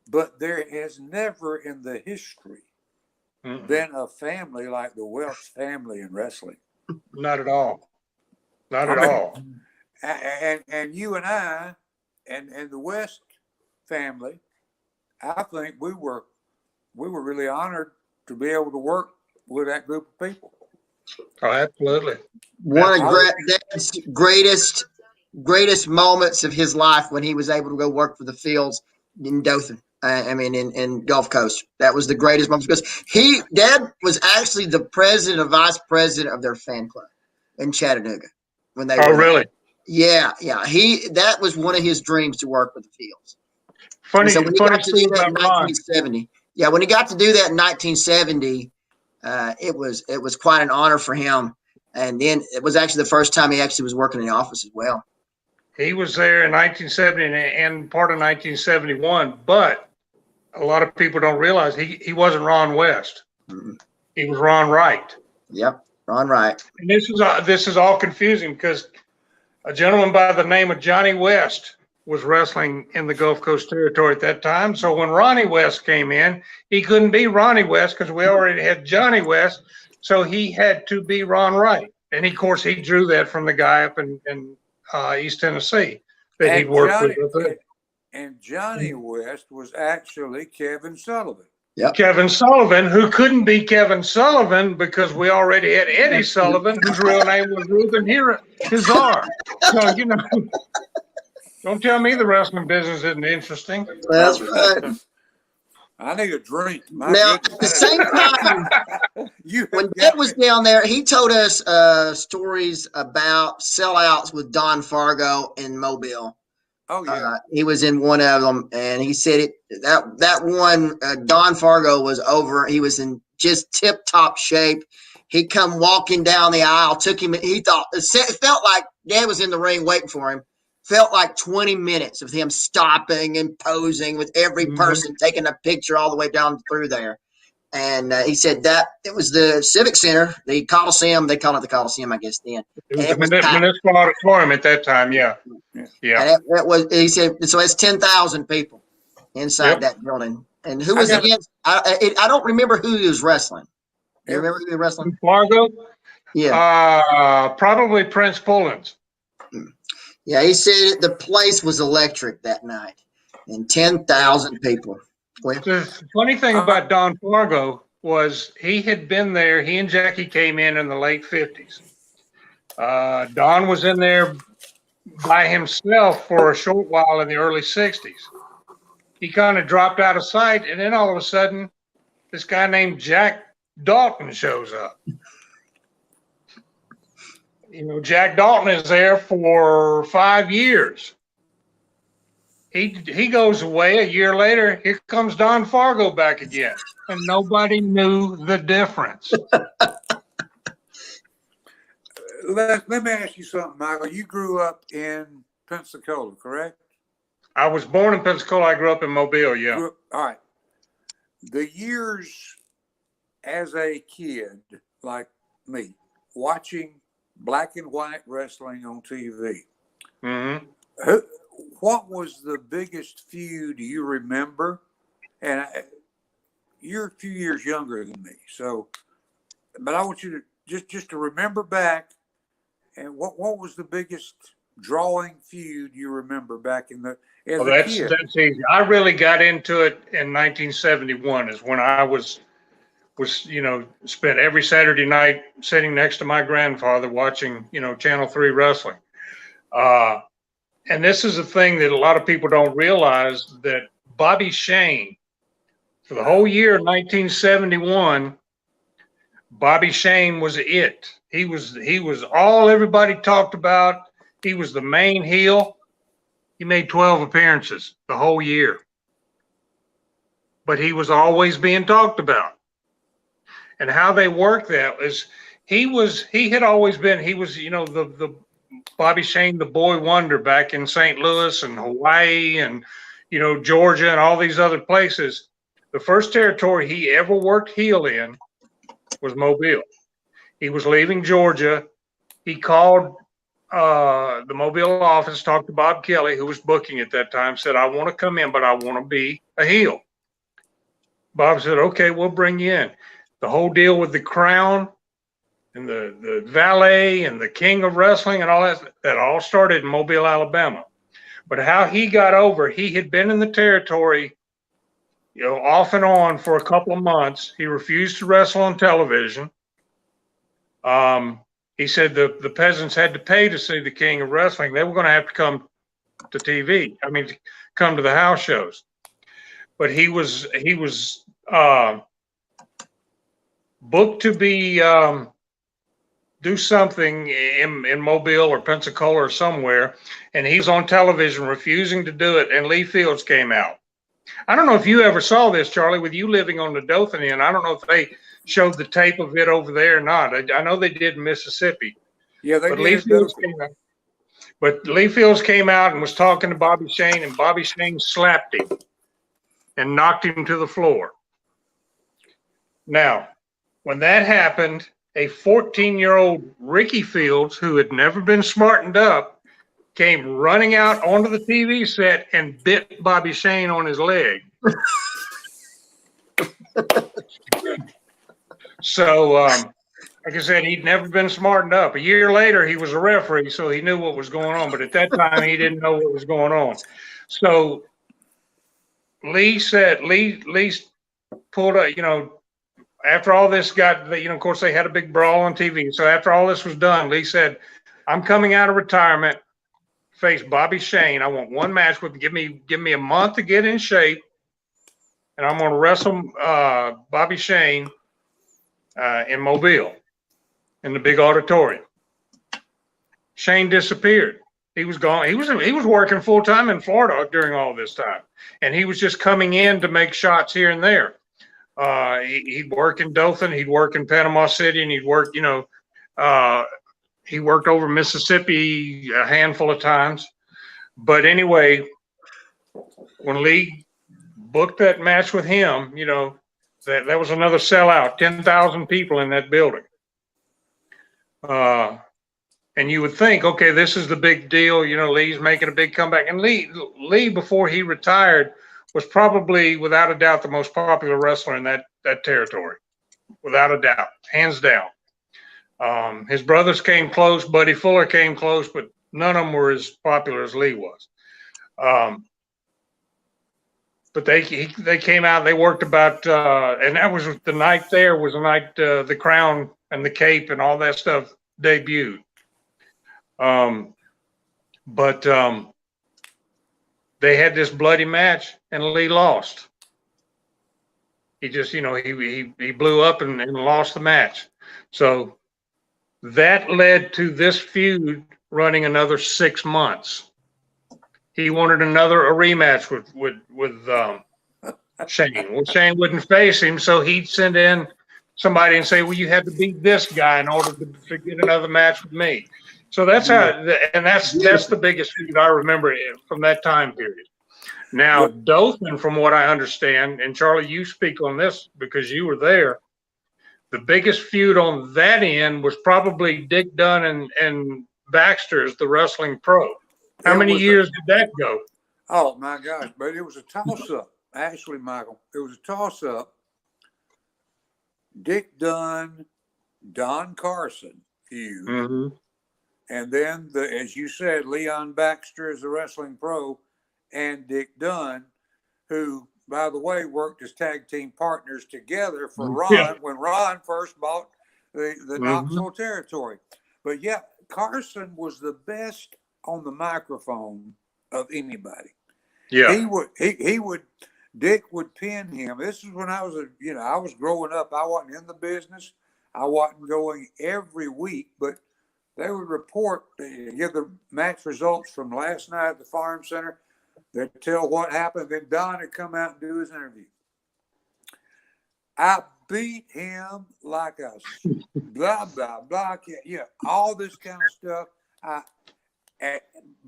but there has never in the history been a family like the Welch family in wrestling. Not at all. Not at all. And you and I and the West family, I think we were really honored to be able to work with that group of people. Oh, absolutely. One of Dad's greatest greatest moments of his life when he was able to go work for the Fields in Dothan. In Gulf Coast. That was the greatest moments because Dad was actually the president or vice president of their fan club in Chattanooga when they were really? Yeah. That was one of his dreams to work with the Fields. Funny, so when he funny got to do that in about Ron. 1970, when he got to do that in 1970, it was quite an honor for him. And then it was actually the first time he actually was working in the office as well. He was there in 1970 and part of 1971, but a lot of people don't realize he wasn't Ron West. Mm-hmm. He was Ron Wright. Yep, Ron Wright. And this is all confusing because a gentleman by the name of Johnny West was wrestling in the Gulf Coast territory at that time. So when Ronnie West came in, he couldn't be Ronnie West because we already had Johnny West. So he had to be Ron Wright. And of course, he drew that from the guy up in East Tennessee that he'd worked with. And Johnny West was actually Kevin Sullivan. Yep. Kevin Sullivan, who couldn't be Kevin Sullivan because we already had Eddie Sullivan, whose real name was Reuben Hazar. So, don't tell me the wrestling business isn't interesting. That's right. I need a drink. Now, at the same time, when Dad was down there, he told us stories about sellouts with Don Fargo in Mobile. Oh, yeah. He was in one of them, and he said that one, Don Fargo was over. He was in just tip-top shape. He come walking down the aisle, took him. He thought it felt like Dad was in the ring waiting for him. Felt like 20 minutes of him stopping and posing with every person, taking a picture all the way down through there. And he said that it was the Civic Center, the Coliseum. They call it the Coliseum, I guess, then. It was the municipal auditorium at that time, yeah. And that was, he said, so it's 10,000 people inside that building. And who was against? I don't remember who he was wrestling. Do you remember who he was wrestling? Fargo? Yeah. Probably Prince Pullins. Yeah, he said the place was electric that night, and 10,000 people. The funny thing about Don Fargo was he had been there. He and Jackie came in the late 50s. Don was in there by himself for a short while in the early 60s. He kind of dropped out of sight, and then all of a sudden, this guy named Jack Dalton shows up. Jack Dalton is there for 5 years. He goes away. A year later, here comes Don Fargo back again, and nobody knew the difference. Let me ask you something, Michael. You grew up in Pensacola, correct? I was born in Pensacola. I grew up in Mobile, yeah. All right. The years as a kid, like me, watching black and white wrestling on TV. Mm-hmm. What was the biggest feud you remember? And you're a few years younger than me, but I want you to just to remember back. And what was the biggest drawing feud you remember back in the? That's easy. I really got into it in 1971. Is when I was spent every Saturday night sitting next to my grandfather watching Channel 3 wrestling. And this is a thing that a lot of people don't realize, that Bobby Shane, for the whole year of 1971, Bobby Shane was it. He was all everybody talked about. He was the main heel. He made 12 appearances the whole year. But he was always being talked about. And how they worked that is he was the Bobby Shane, the boy wonder back in St. Louis and Hawaii and, Georgia and all these other places. The first territory he ever worked heel in was Mobile. He was leaving Georgia. He called the Mobile office, talked to Bob Kelly, who was booking at that time, said, I want to come in, but I want to be a heel. Bob said, okay, we'll bring you in. The whole deal with the crown and the valet and the king of wrestling and all that all started in Mobile, Alabama. But how he got over, he had been in the territory, off and on for a couple of months. He refused to wrestle on television. he said the peasants had to pay to see the king of wrestling. They were going to have to come to TV. I mean, come to the house shows. But he was booked to be do something in Mobile or Pensacola or somewhere, and he was on television refusing to do it. And Lee Feuds came out. I don't know if you ever saw this, Charlie, with you living on the Dothan end. I don't know if they showed the tape of it over there or not. I know they did in Mississippi. Yeah, they but did. Lee Feuds came out. But Lee Feuds came out and was talking to Bobby Shane, and Bobby Shane slapped him and knocked him to the floor. Now, when that happened, a 14-year-old Ricky Feuds, who had never been smartened up, came running out onto the TV set and bit Bobby Shane on his leg. So, like I said, he'd never been smartened up. A year later, he was a referee, so he knew what was going on. But at that time, he didn't know what was going on. So Lee pulled up, after all this got, of course, they had a big brawl on TV. So after all this was done, Lee said, I'm coming out of retirement, face Bobby Shane. I want one match with him. Give me a month to get in shape, and I'm going to wrestle Bobby Shane in Mobile in the big auditorium. Shane disappeared. He was gone. He was working full time in Florida during all this time, and he was just coming in to make shots here and there. He'd work in Dothan, he'd work in Panama City, and he'd work, he worked over Mississippi a handful of times. But anyway, when Lee booked that match with him, that was another sellout, 10,000 people in that building. And you would think, okay, this is the big deal. Lee's making a big comeback. And Lee, before he retired, was probably, without a doubt, the most popular wrestler in that territory, without a doubt, hands down. His brothers came close. Buddy Fuller came close, but none of them were as popular as Lee was. But they came out. They worked about, and that was the night. There was the night the Crown and the Cape and all that stuff debuted. But they had this bloody match, and Lee lost. He just, he blew up and lost the match. So that led to this feud running another 6 months. He wanted a rematch with Shane. Well, Shane wouldn't face him, so he'd send in somebody and say, well, you had to beat this guy in order to get another match with me. So that's that's the biggest feud I remember from that time period. Now, Dothan, from what I understand, and Charlie, you speak on this because you were there, the biggest feud on that end was probably Dick Dunn and Baxter as the wrestling pro. How many years did that go? Oh, my gosh. But it was a toss-up. Actually, Michael, it was a toss-up. Dick Dunn, Don Carson feud. Mm-hmm. And then, as you said, Leon Baxter is the wrestling pro, and Dick Dunn, who, by the way, worked as tag team partners together for Ron when Ron first bought the Knoxville territory. But yeah, Carson was the best on the microphone of anybody. Yeah, Dick would pin him. This is when I was I was growing up. I wasn't in the business. I wasn't going every week, but they would report, give the match results from last night at the Farm Center. They'd tell what happened. Then Don would come out and do his interview. I beat him like a blah, blah, blah. Yeah, all this kind of stuff.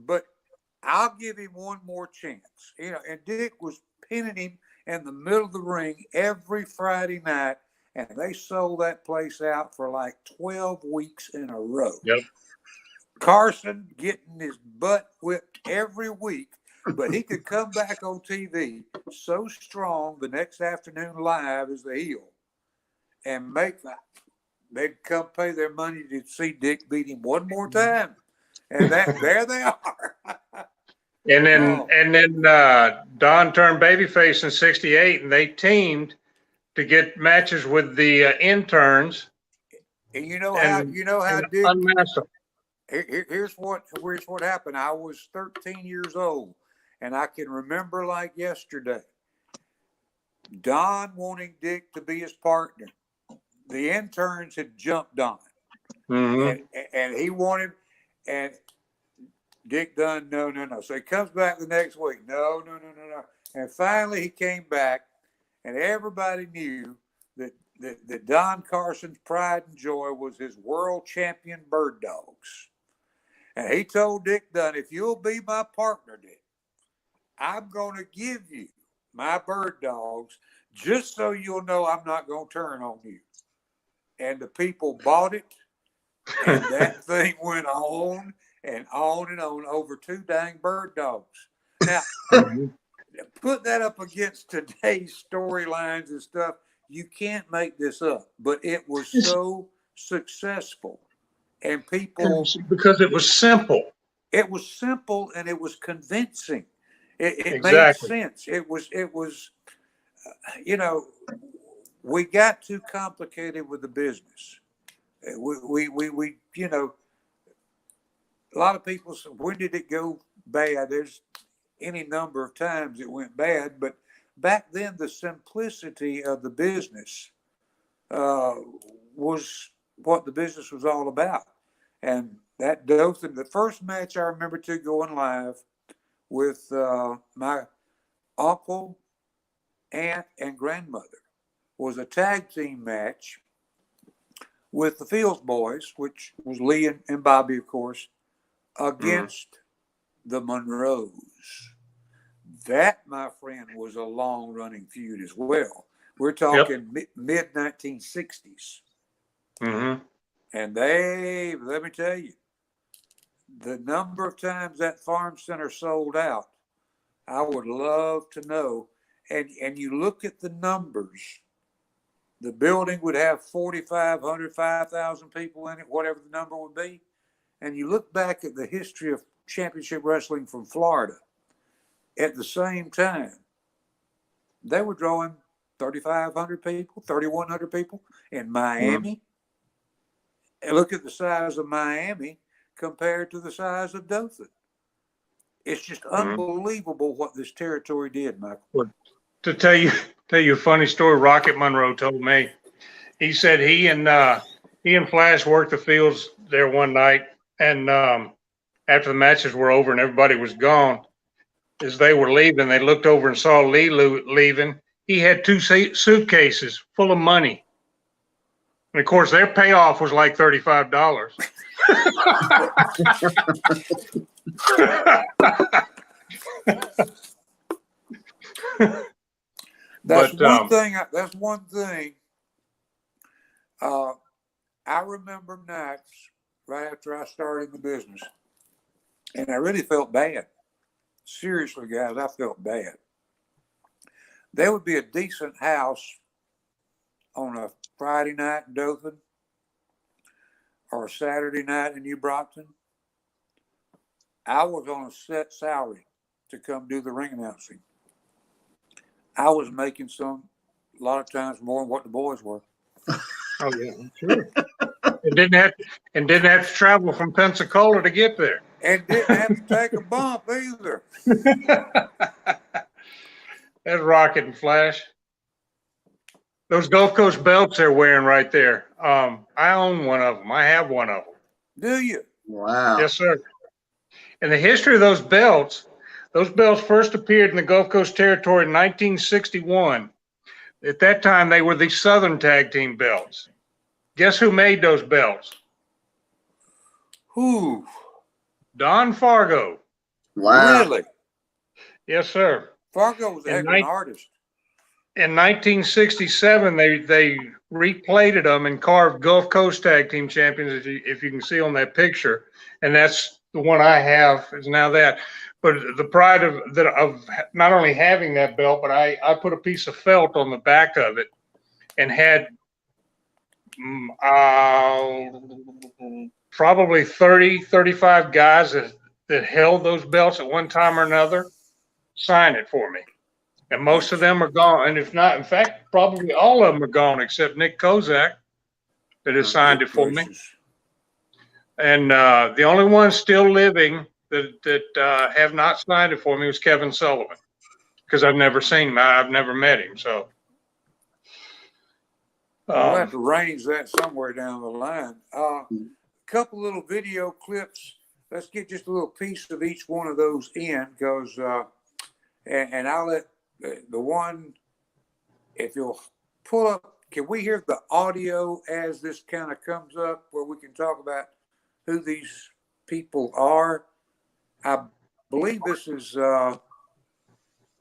But I'll give him one more chance. And Dick was pinning him in the middle of the ring every Friday night. And they sold that place out for like 12 weeks in a row. Yep. Carson getting his butt whipped every week, but he could come back on TV so strong the next afternoon live as the heel and they'd come pay their money to see Dick beat him one more time. And there they are. And then Don turned babyface in '68, and they teamed to get matches with the interns And you know and how Dick. unmasked them. Here's what happened. I was 13 years old, and I can remember like yesterday. Don wanting Dick to be his partner. The interns had jumped Don, and he wanted, and Dick done no. So he comes back the next week. No. And finally he came back, and everybody knew that Don Carson's pride and joy was his world champion bird dogs. And he told Dick Dunn, if you'll be my partner, Dick, I'm going to give you my bird dogs just so you'll know I'm not going to turn on you. And the people bought it, and that thing went on and on and on over 2 dang bird dogs. Now, put that up against today's storylines and stuff. You can't make this up, but it was so successful. And people, because it was simple. It was simple and it was convincing. It Exactly. made sense. It was, we got too complicated with the business. We a lot of people say, when did it go bad? There's any number of times it went bad, but back then the simplicity of the business was what the business was all about. And that Dothan, the first match I remember going live with my uncle, aunt, and grandmother was a tag team match with the Feuds boys, which was Lee and Bobby, of course, against the Monroes. That, my friend, was a long-running feud as well. We're talking mid-1960s. And let me tell you, the number of times that farm center sold out, I would love to know. And you look at the numbers, the building would have 4,500, 5,000 people in it, whatever the number would be. And you look back at the history of championship wrestling from Florida, at the same time, they were drawing 3,500 people, 3,100 people in Miami. And look at the size of Miami compared to the size of Dothan. It's just unbelievable what this territory did, Michael. Well, to tell you a funny story, Rocket Monroe told me. He said he and Flash worked the fields there one night, and after the matches were over and everybody was gone, as they were leaving, they looked over and saw Lee leaving. He had 2 suitcases full of money. And of course, their payoff was like $35. That's one thing. I remember nights right after I started the business, and I really felt bad. Seriously, guys, I felt bad. There would be a decent house on a Friday night in Dothan or a Saturday night in New Brockton. I was on a set salary to come do the ring announcing. I was making a lot of times more than what the boys were. Oh yeah, sure. And didn't have to travel from Pensacola to get there. And didn't have to take a bump either. That's Rocket and Flash. Those Gulf Coast belts they're wearing right there. I own one of them. I have one of them. Do you? Wow. Yes, sir. And the history of those belts first appeared in the Gulf Coast territory in 1961. At that time, they were the Southern Tag Team belts. Guess who made those belts? Who? Don Fargo. Wow. Really? Yes, sir. Fargo was a heck of an artist. In 1967, they replated them and carved Gulf Coast Tag Team champions, if you can see on that picture. And that's the one I have is now that. But the pride of not only having that belt, but I put a piece of felt on the back of it and had probably 30, 35 guys that held those belts at one time or another sign it for me. And most of them are gone. And if not, in fact, probably all of them are gone except Nick Kozak. that has signed it for me. Gracious. And the only one still living that have not signed it for me was Kevin Sullivan, because I've never seen him. I've never met him. So We'll have to arrange that somewhere down the line. Couple little video clips. Let's get just a little piece of each one of those in, because and I'll let the one, if you'll pull up, can we hear the audio as this kind of comes up, where we can talk about who these people are? I believe this is,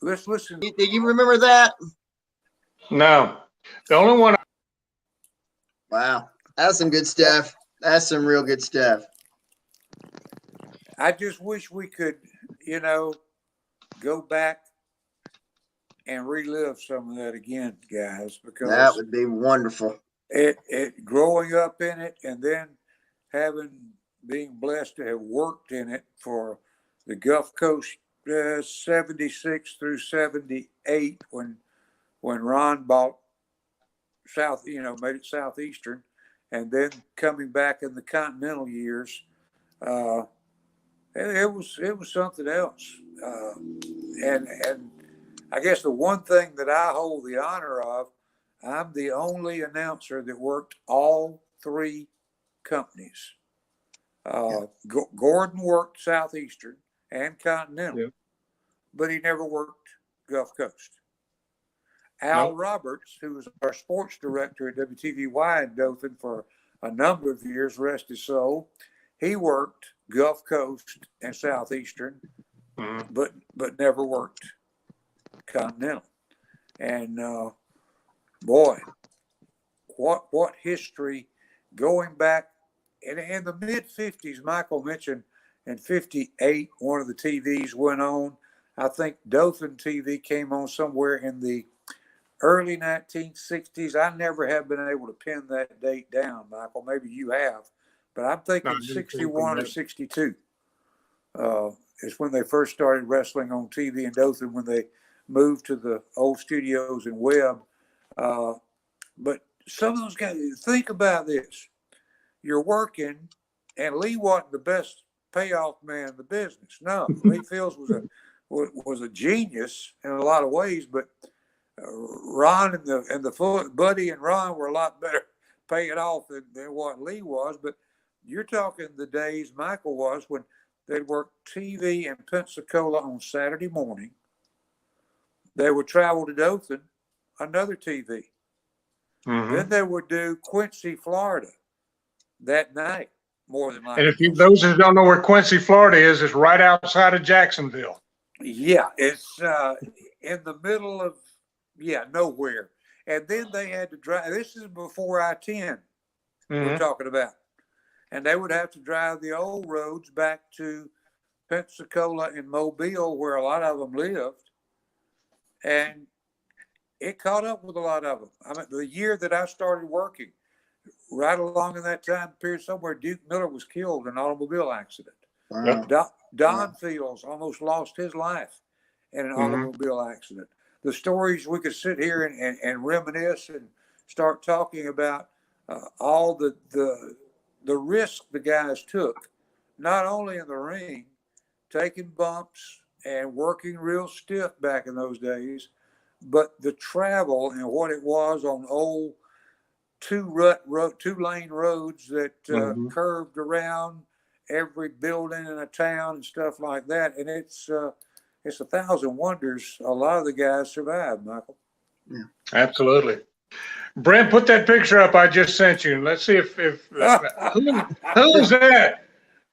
let's listen. Do you remember that? no, the only one. Wow. That's some good stuff. That's some real good stuff. I just wish we could, go back and relive some of that again, guys, because That would be wonderful. it growing up in it, and then being blessed to have worked in it for the Gulf Coast 76 through 78 when Ron bought made it Southeastern, and then coming back in the Continental years, it was something else. And I guess the one thing that I hold the honor of, I'm the only announcer that worked all three companies. Gordon worked Southeastern and Continental, but he never worked Gulf Coast. Al Roberts, who was our sports director at WTVY in Dothan for a number of years, rest his soul, he worked Gulf Coast and Southeastern, but never worked Continental. And boy, what history going back in the mid 50s. Michael mentioned in 58 one of the TVs went on. I think Dothan TV came on somewhere in the early 1960s. I never have been able to pin that date down, Michael. Maybe you have, but I'm thinking 61 or 62 is when they first started wrestling on TV in Dothan, when they moved to the old studios in Webb. But some of those guys, think about this. You're working, and Lee wasn't the best payoff man in the business. No, Lee Fields was a genius in a lot of ways, but Ron and the Buddy and Ron were a lot better paying off than what Lee was. But you're talking the days Michael was when they'd work TV in Pensacola on Saturday morning. They would travel to Dothan, another TV. Then they would do Quincy, Florida that night, more than likely. And if those who don't know where Quincy, Florida is, it's right outside of Jacksonville. Yeah, it's in the middle of nowhere. And then they had to drive. This is before I-10 we're talking about. And they would have to drive the old roads back to Pensacola and Mobile, where a lot of them lived. And it caught up with a lot of them. I mean, the year that I started working, right along in that time period somewhere, Duke Miller was killed in an automobile accident. Wow. Don Fields almost lost his life in an automobile accident. The stories, we could sit here and reminisce and start talking about all the risk the guys took, not only in the ring, taking bumps and working real stiff back in those days, but the travel and what it was on old two-lane roads that curved around every building in a town and stuff like that. And it's a thousand wonders a lot of the guys survived, Michael. Yeah, absolutely. Brent, put that picture up I just sent you. Let's see if who is that?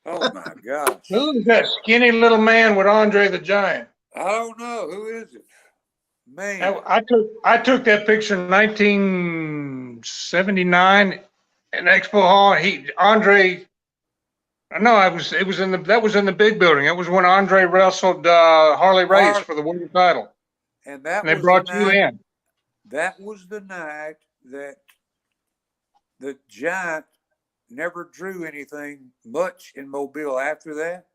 Oh my gosh. Who is that skinny little man with Andre the Giant? I don't know. Who is it? Man. I took that picture in 1979 in Expo Hall. That was in the big building. It was when Andre wrestled Harley Race for the world title. And they brought you in. That was the night that the Giant never drew anything much in Mobile after that,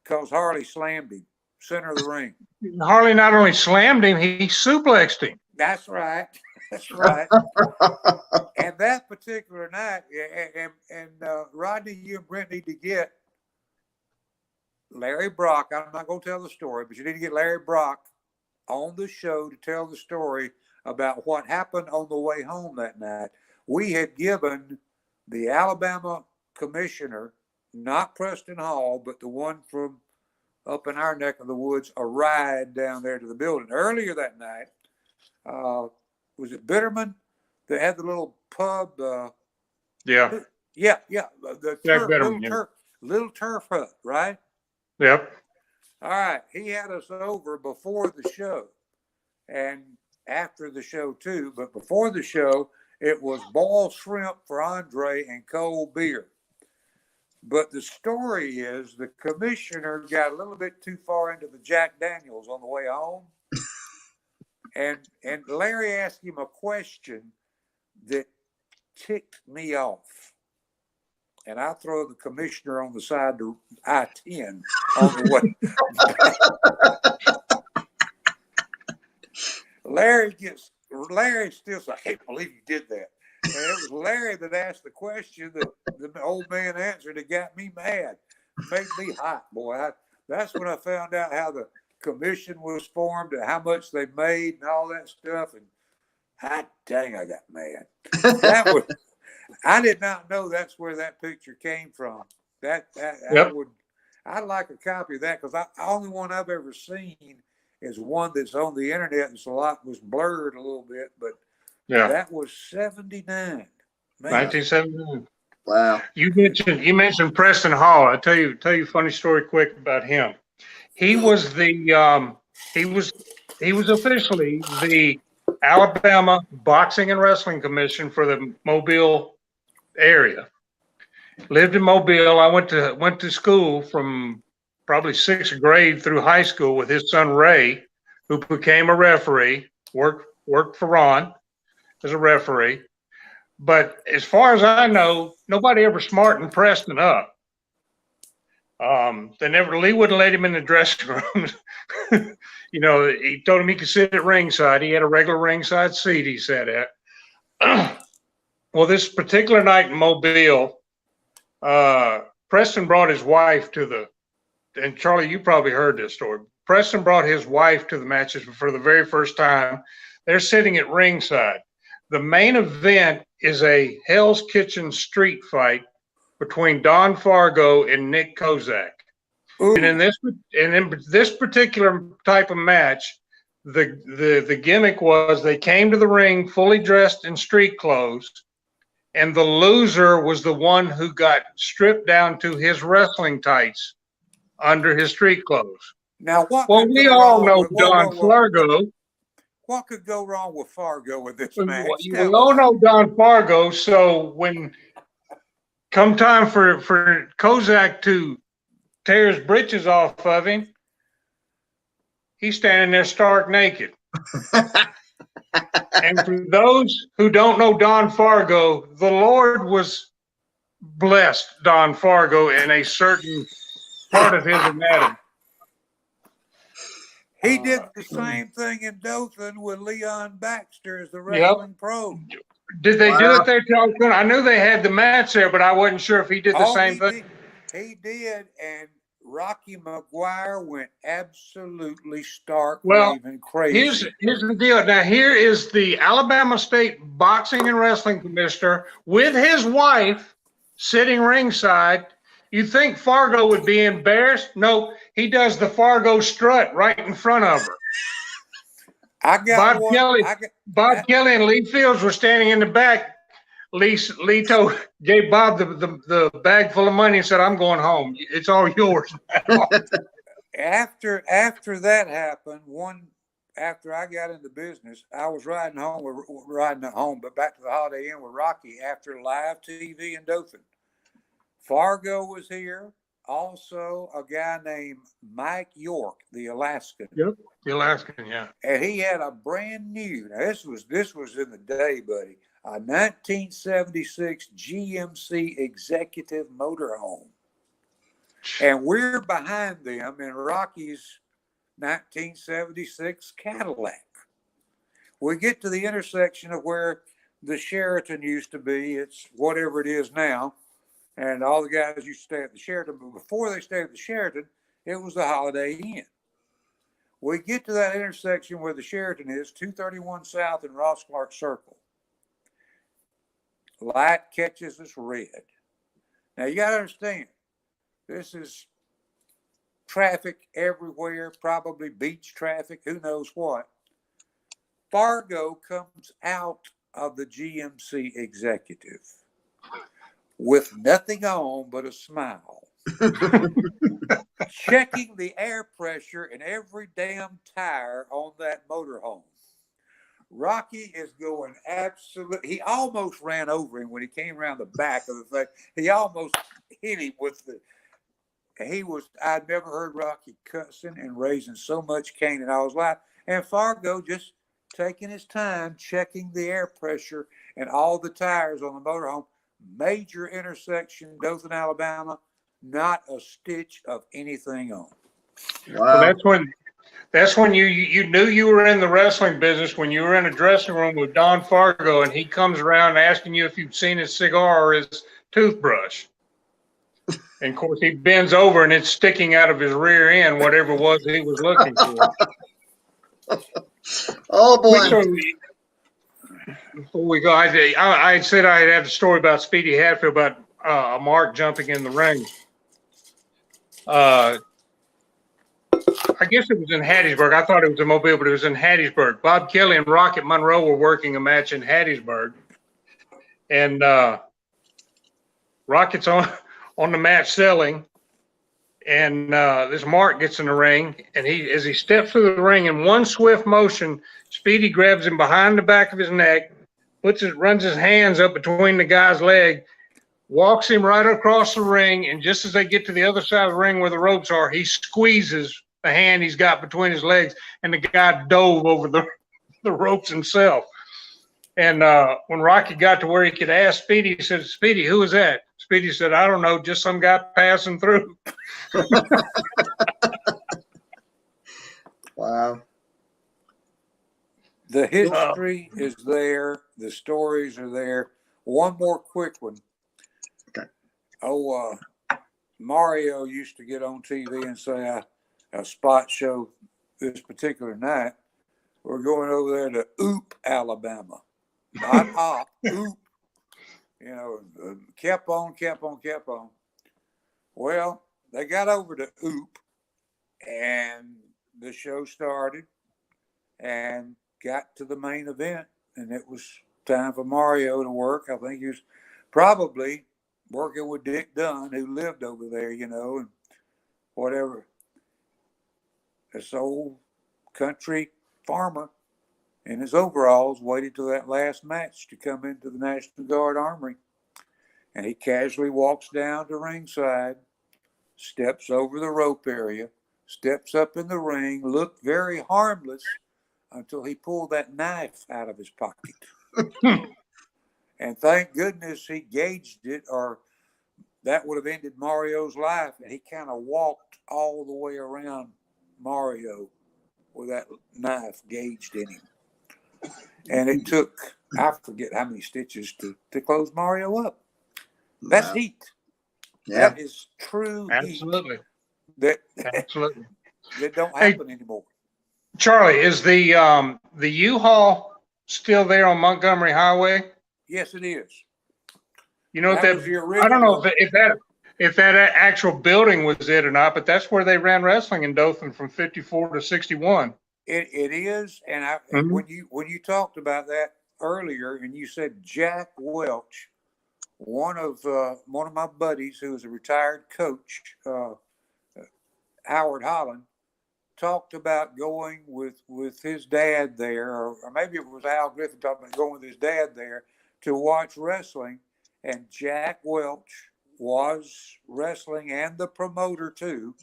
because Harley slammed him, center of the ring. Harley not only slammed him, he suplexed him. That's right. That's right. And that particular night, and Rodney, you and Brent need to get Larry Brock. I'm not going to tell the story, but you need to get Larry Brock on the show to tell the story about what happened on the way home that night. We had given the Alabama commissioner, not Preston Hall, but the one from up in our neck of the woods, a ride down there to the building. Earlier that night, was it Bitterman that had the little pub? Yeah. Yeah. The Jack turf, Betterman, little turf hut, right? Yep. All right. He had us over before the show and after the show too. But before the show, it was boiled shrimp for Andre and cold beer. But the story is the commissioner got a little bit too far into the Jack Daniels on the way home. And Larry asked him a question that ticked me off. And I throw the commissioner on the side to I-10 on the way. Larry still said, I can't believe you did that. And it was Larry that asked the question that the old man answered. It got me mad. Made me hot, boy. That's when I found out how the commission was formed and how much they made and all that stuff. And hot dang, I got mad. I did not know that's where that picture came from. Yep. I'd like a copy of that because the only one I've ever seen is one that's on the internet and so it was blurred a little bit, but that was 79. Man. 1979. Wow. You mentioned Preston Hall. I'll tell you a funny story quick about him. He was he was officially the Alabama Boxing and Wrestling Commission for the Mobile area. Lived in Mobile. I went to school from probably 6th grade through high school with his son Ray, who became a referee. Worked for Ron as a referee. But as far as I know, nobody ever smartened Preston up. Lee wouldn't let him in the dressing room. He told him he could sit at ringside. He had a regular ringside seat he sat at. Well, this particular night in Mobile, Preston brought his wife and Charlie, you probably heard this story. Preston brought his wife to the matches for the very first time. They're sitting at ringside. The main event is a Hell's Kitchen street fight between Don Fargo and Nick Kozak. Ooh. And in this particular type of match, the gimmick was they came to the ring fully dressed in street clothes, and the loser was the one who got stripped down to his wrestling tights under his street clothes. Now, we all know Don Fargo. What could go wrong with Fargo with this match? We all know Don Fargo. So when come time for Kozak to tear his britches off of him, he's standing there stark naked. And for those who don't know Don Fargo, the Lord was blessed Don Fargo in a certain part of his anatomy. He did the same thing in Dothan with Leon Baxter as the wrestling pro. Did they do it there, Charlie? I knew they had the match there, but I wasn't sure if he did the same thing. He did, and Rocky McGuire went absolutely stark, raving crazy. Here's the deal. Now, here is the Alabama State Boxing and Wrestling Commissioner with his wife sitting ringside. You'd think Fargo would be embarrassed. No, he does the Fargo strut right in front of her. Bob Kelly and Lee Fields were standing in the back. Lee gave Bob the bag full of money and said, "I'm going home. It's all yours." After that happened, after I got into business, I was riding home, but back to the Holiday Inn with Rocky after live TV in Dothan. Fargo was here. Also, a guy named Mike York, the Alaskan. Yep, the Alaskan, yeah. And he had a brand new. Now this was in the day, buddy. A 1976 GMC Executive Motorhome, and we're behind them in Rocky's 1976 Cadillac. We get to the intersection of where the Sheraton used to be. It's whatever it is now. And all the guys used to stay at the Sheraton. But before they stayed at the Sheraton, it was the Holiday Inn. We get to that intersection where the Sheraton is, 231 South and Ross Clark Circle. Light catches us red. Now, you got to understand, this is traffic everywhere, probably beach traffic, who knows what. Fargo comes out of the GMC executive with nothing on but a smile, checking the air pressure in every damn tire on that motorhome. Rocky is going absolutely. He almost ran over him when he came around the back of the thing. He almost hit him with the. I'd never heard Rocky cussing and raising so much cane in all his life. And Fargo just taking his time, checking the air pressure and all the tires on the motorhome. Major intersection, Dothan, Alabama. Not a stitch of anything on. Wow. Well, that's when you knew you were in the wrestling business, when you were in a dressing room with Don Fargo and he comes around asking you if you've seen his cigar or his toothbrush. And of course he bends over and it's sticking out of his rear end, whatever it was he was looking for. Oh boy. Before we go, I said I had a story about Speedy Hatfield, about Mark jumping in the ring. I guess it was in Hattiesburg. I thought it was in Mobile, but it was in Hattiesburg. Bob Kelly and Rocket Monroe were working a match in Hattiesburg. And Rocket's on the mat selling. And this Mark gets in the ring. And as he steps through the ring in one swift motion, Speedy grabs him behind the back of his neck, runs his hands up between the guy's leg, walks him right across the ring. And just as they get to the other side of the ring where the ropes are, he squeezes the hand he's got between his legs, and the guy dove over the ropes himself. And when Rocky got to where he could ask Speedy, he said, "Speedy, who is that?" Speedy said, "I don't know, just some guy passing through." Wow. The history is there. The stories are there. One more quick one. Okay. Mario used to get on TV and say, a spot show this particular night. We're going over there to Oop, Alabama. Not Op, Oop. You know, kept on. Well, they got over to Oop, and the show started and got to the main event, and it was time for Mario to work. I think he was probably working with Dick Dunn, who lived over there, you know, and whatever. This old country farmer in his overalls waited till that last match to come into the National Guard Armory. And he casually walks down to ringside, steps over the rope area, steps up in the ring, looked very harmless until he pulled that knife out of his pocket. And thank goodness he gauged it, or that would have ended Mario's life. And he kind of walked all the way around Mario with that knife gauged in him. And it took, I forget how many stitches to close Mario up. That's heat. Yeah. That is true Absolutely. heat. Absolutely. That don't happen anymore. Charlie, is the U-Haul still there on Montgomery Highway? Yes, it is. You know That was the I don't know original. if that actual building was it or not, but that's where they ran wrestling in Dothan from 54 to 61. It is, and when you talked about that earlier, and you said Jack Welch, one of my buddies who was a retired coach, Howard Holland, talked about going with his dad there, or maybe it was Al Griffin talking about going with his dad there to watch wrestling, and Jack Welch was wrestling and the promoter too.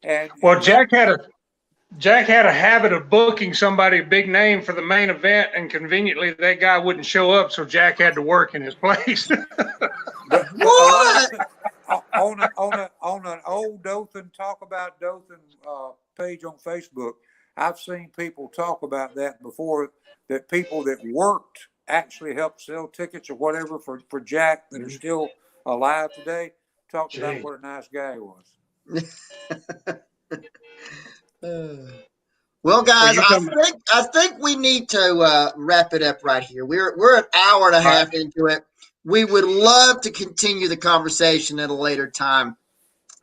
And well, Jack had a habit of booking somebody a big name for the main event, and conveniently that guy wouldn't show up, so Jack had to work in his place. What? On an old Dothan Talk About Dothan page on Facebook, I've seen people talk about that before, that people that worked actually helped sell tickets or whatever for Jack that are still alive today, talked about what a nice guy he was. Well, guys, you talking about, I think we need to wrap it up right here. We're an hour and a half into it. We would love to continue the conversation at a later time.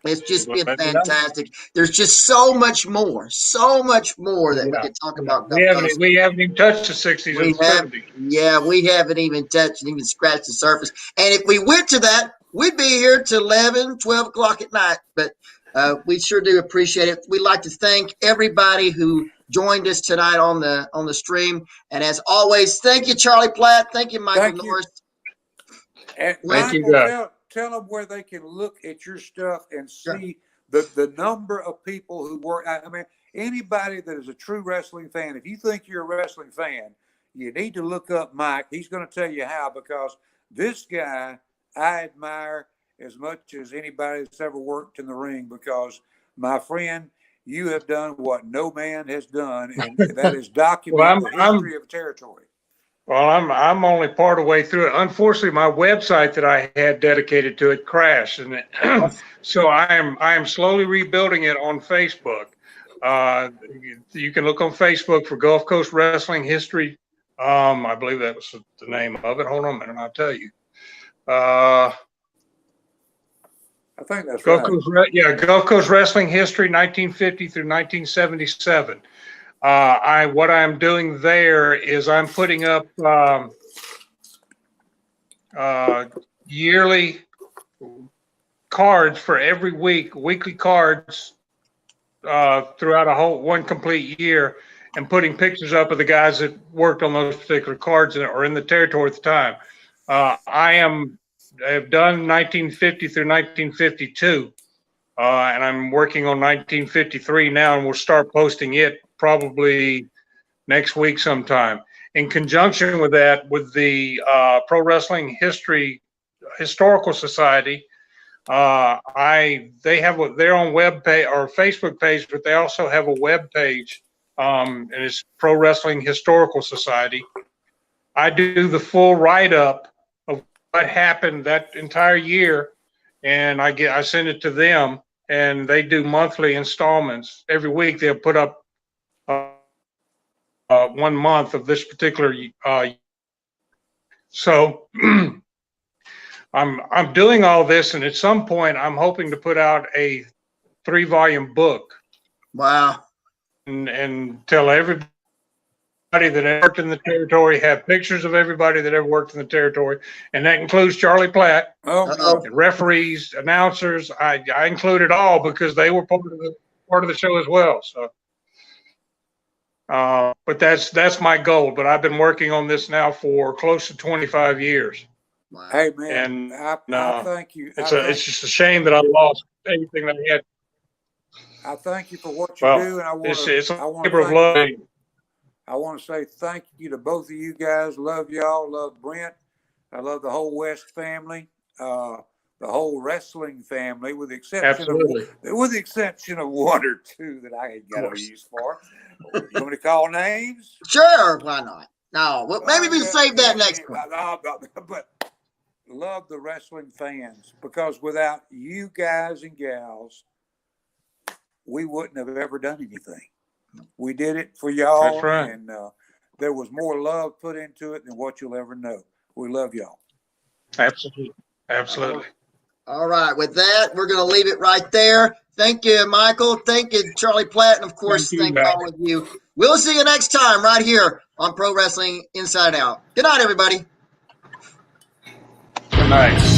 It's just been fantastic. There's just so much more that we could talk about. We haven't even touched the 60s and 70s. Yeah, we haven't even touched and even scratched the surface. And if we went to that, we'd be here till 11, 12 o'clock at night. But we sure do appreciate it. We'd like to thank everybody who joined us tonight on the stream. And as always, thank you, Charlie Platt. Thank you, Michael Norris. And thank Michael, you. Tell them where they can look at your stuff and see the number of people who work. I mean, anybody that is a true wrestling fan, if you think you're a wrestling fan, you need to look up Mike. He's going to tell you how, because this guy I admire as much as anybody that's ever worked in the ring, because, my friend, you have done what no man has done, and that is document the history of territory. Well, I'm only part of the way through it. Unfortunately, my website that I had dedicated to it crashed, and so I am slowly rebuilding it on Facebook. You can look on Facebook for Gulf Coast Wrestling History. I believe that was the name of it. Hold on a minute, I'll tell you. I think that's Gulf right. Gulf Coast Wrestling History, 1950 through 1977. What I'm doing there is I'm putting up yearly cards for every week, weekly cards throughout one complete year, and putting pictures up of the guys that worked on those particular cards or in the territory at the time. I have done 1950 through 1952, and I'm working on 1953 now, and we'll start posting it probably next week sometime. In conjunction with that, with the Pro Wrestling Historical Society, they have their own web page or Facebook page, but they also have a web page, and it's Pro Wrestling Historical Society. I do the full write-up of what happened that entire year, and I send it to them, and they do monthly installments. Every week they'll put up 1 month of this particular so I'm doing all this, and at some point I'm hoping to put out a 3-volume book. Wow. And tell everybody that ever worked in the territory, have pictures of everybody that ever worked in the territory, and that includes Charlie Platt, and referees, announcers. I include it all because they were part of the show as well. So but that's my goal. But I've been working on this now for close to 25 years. Wow. Hey man, and I thank you. It's just a shame that I lost everything that I had. I thank you for what you do, and I want to say thank you to both of you guys. Love y'all. Love Brent. I love the whole West family, the whole wrestling family, with the exception of one or two that I ain't got no use for. You want me to call names? Sure, why not? No, well, maybe we save that next one. But love the wrestling fans, because without you guys and gals, we wouldn't have ever done anything. We did it for y'all. That's right. And there was more love put into it than what you'll ever know. We love y'all. Absolutely. All right. With that, we're going to leave it right there. Thank you, Michael. Thank you, Charlie Platt. And, of course, thank all of you. We'll see you next time right here on Pro Wrestling Inside Out. Good night, everybody. Good night.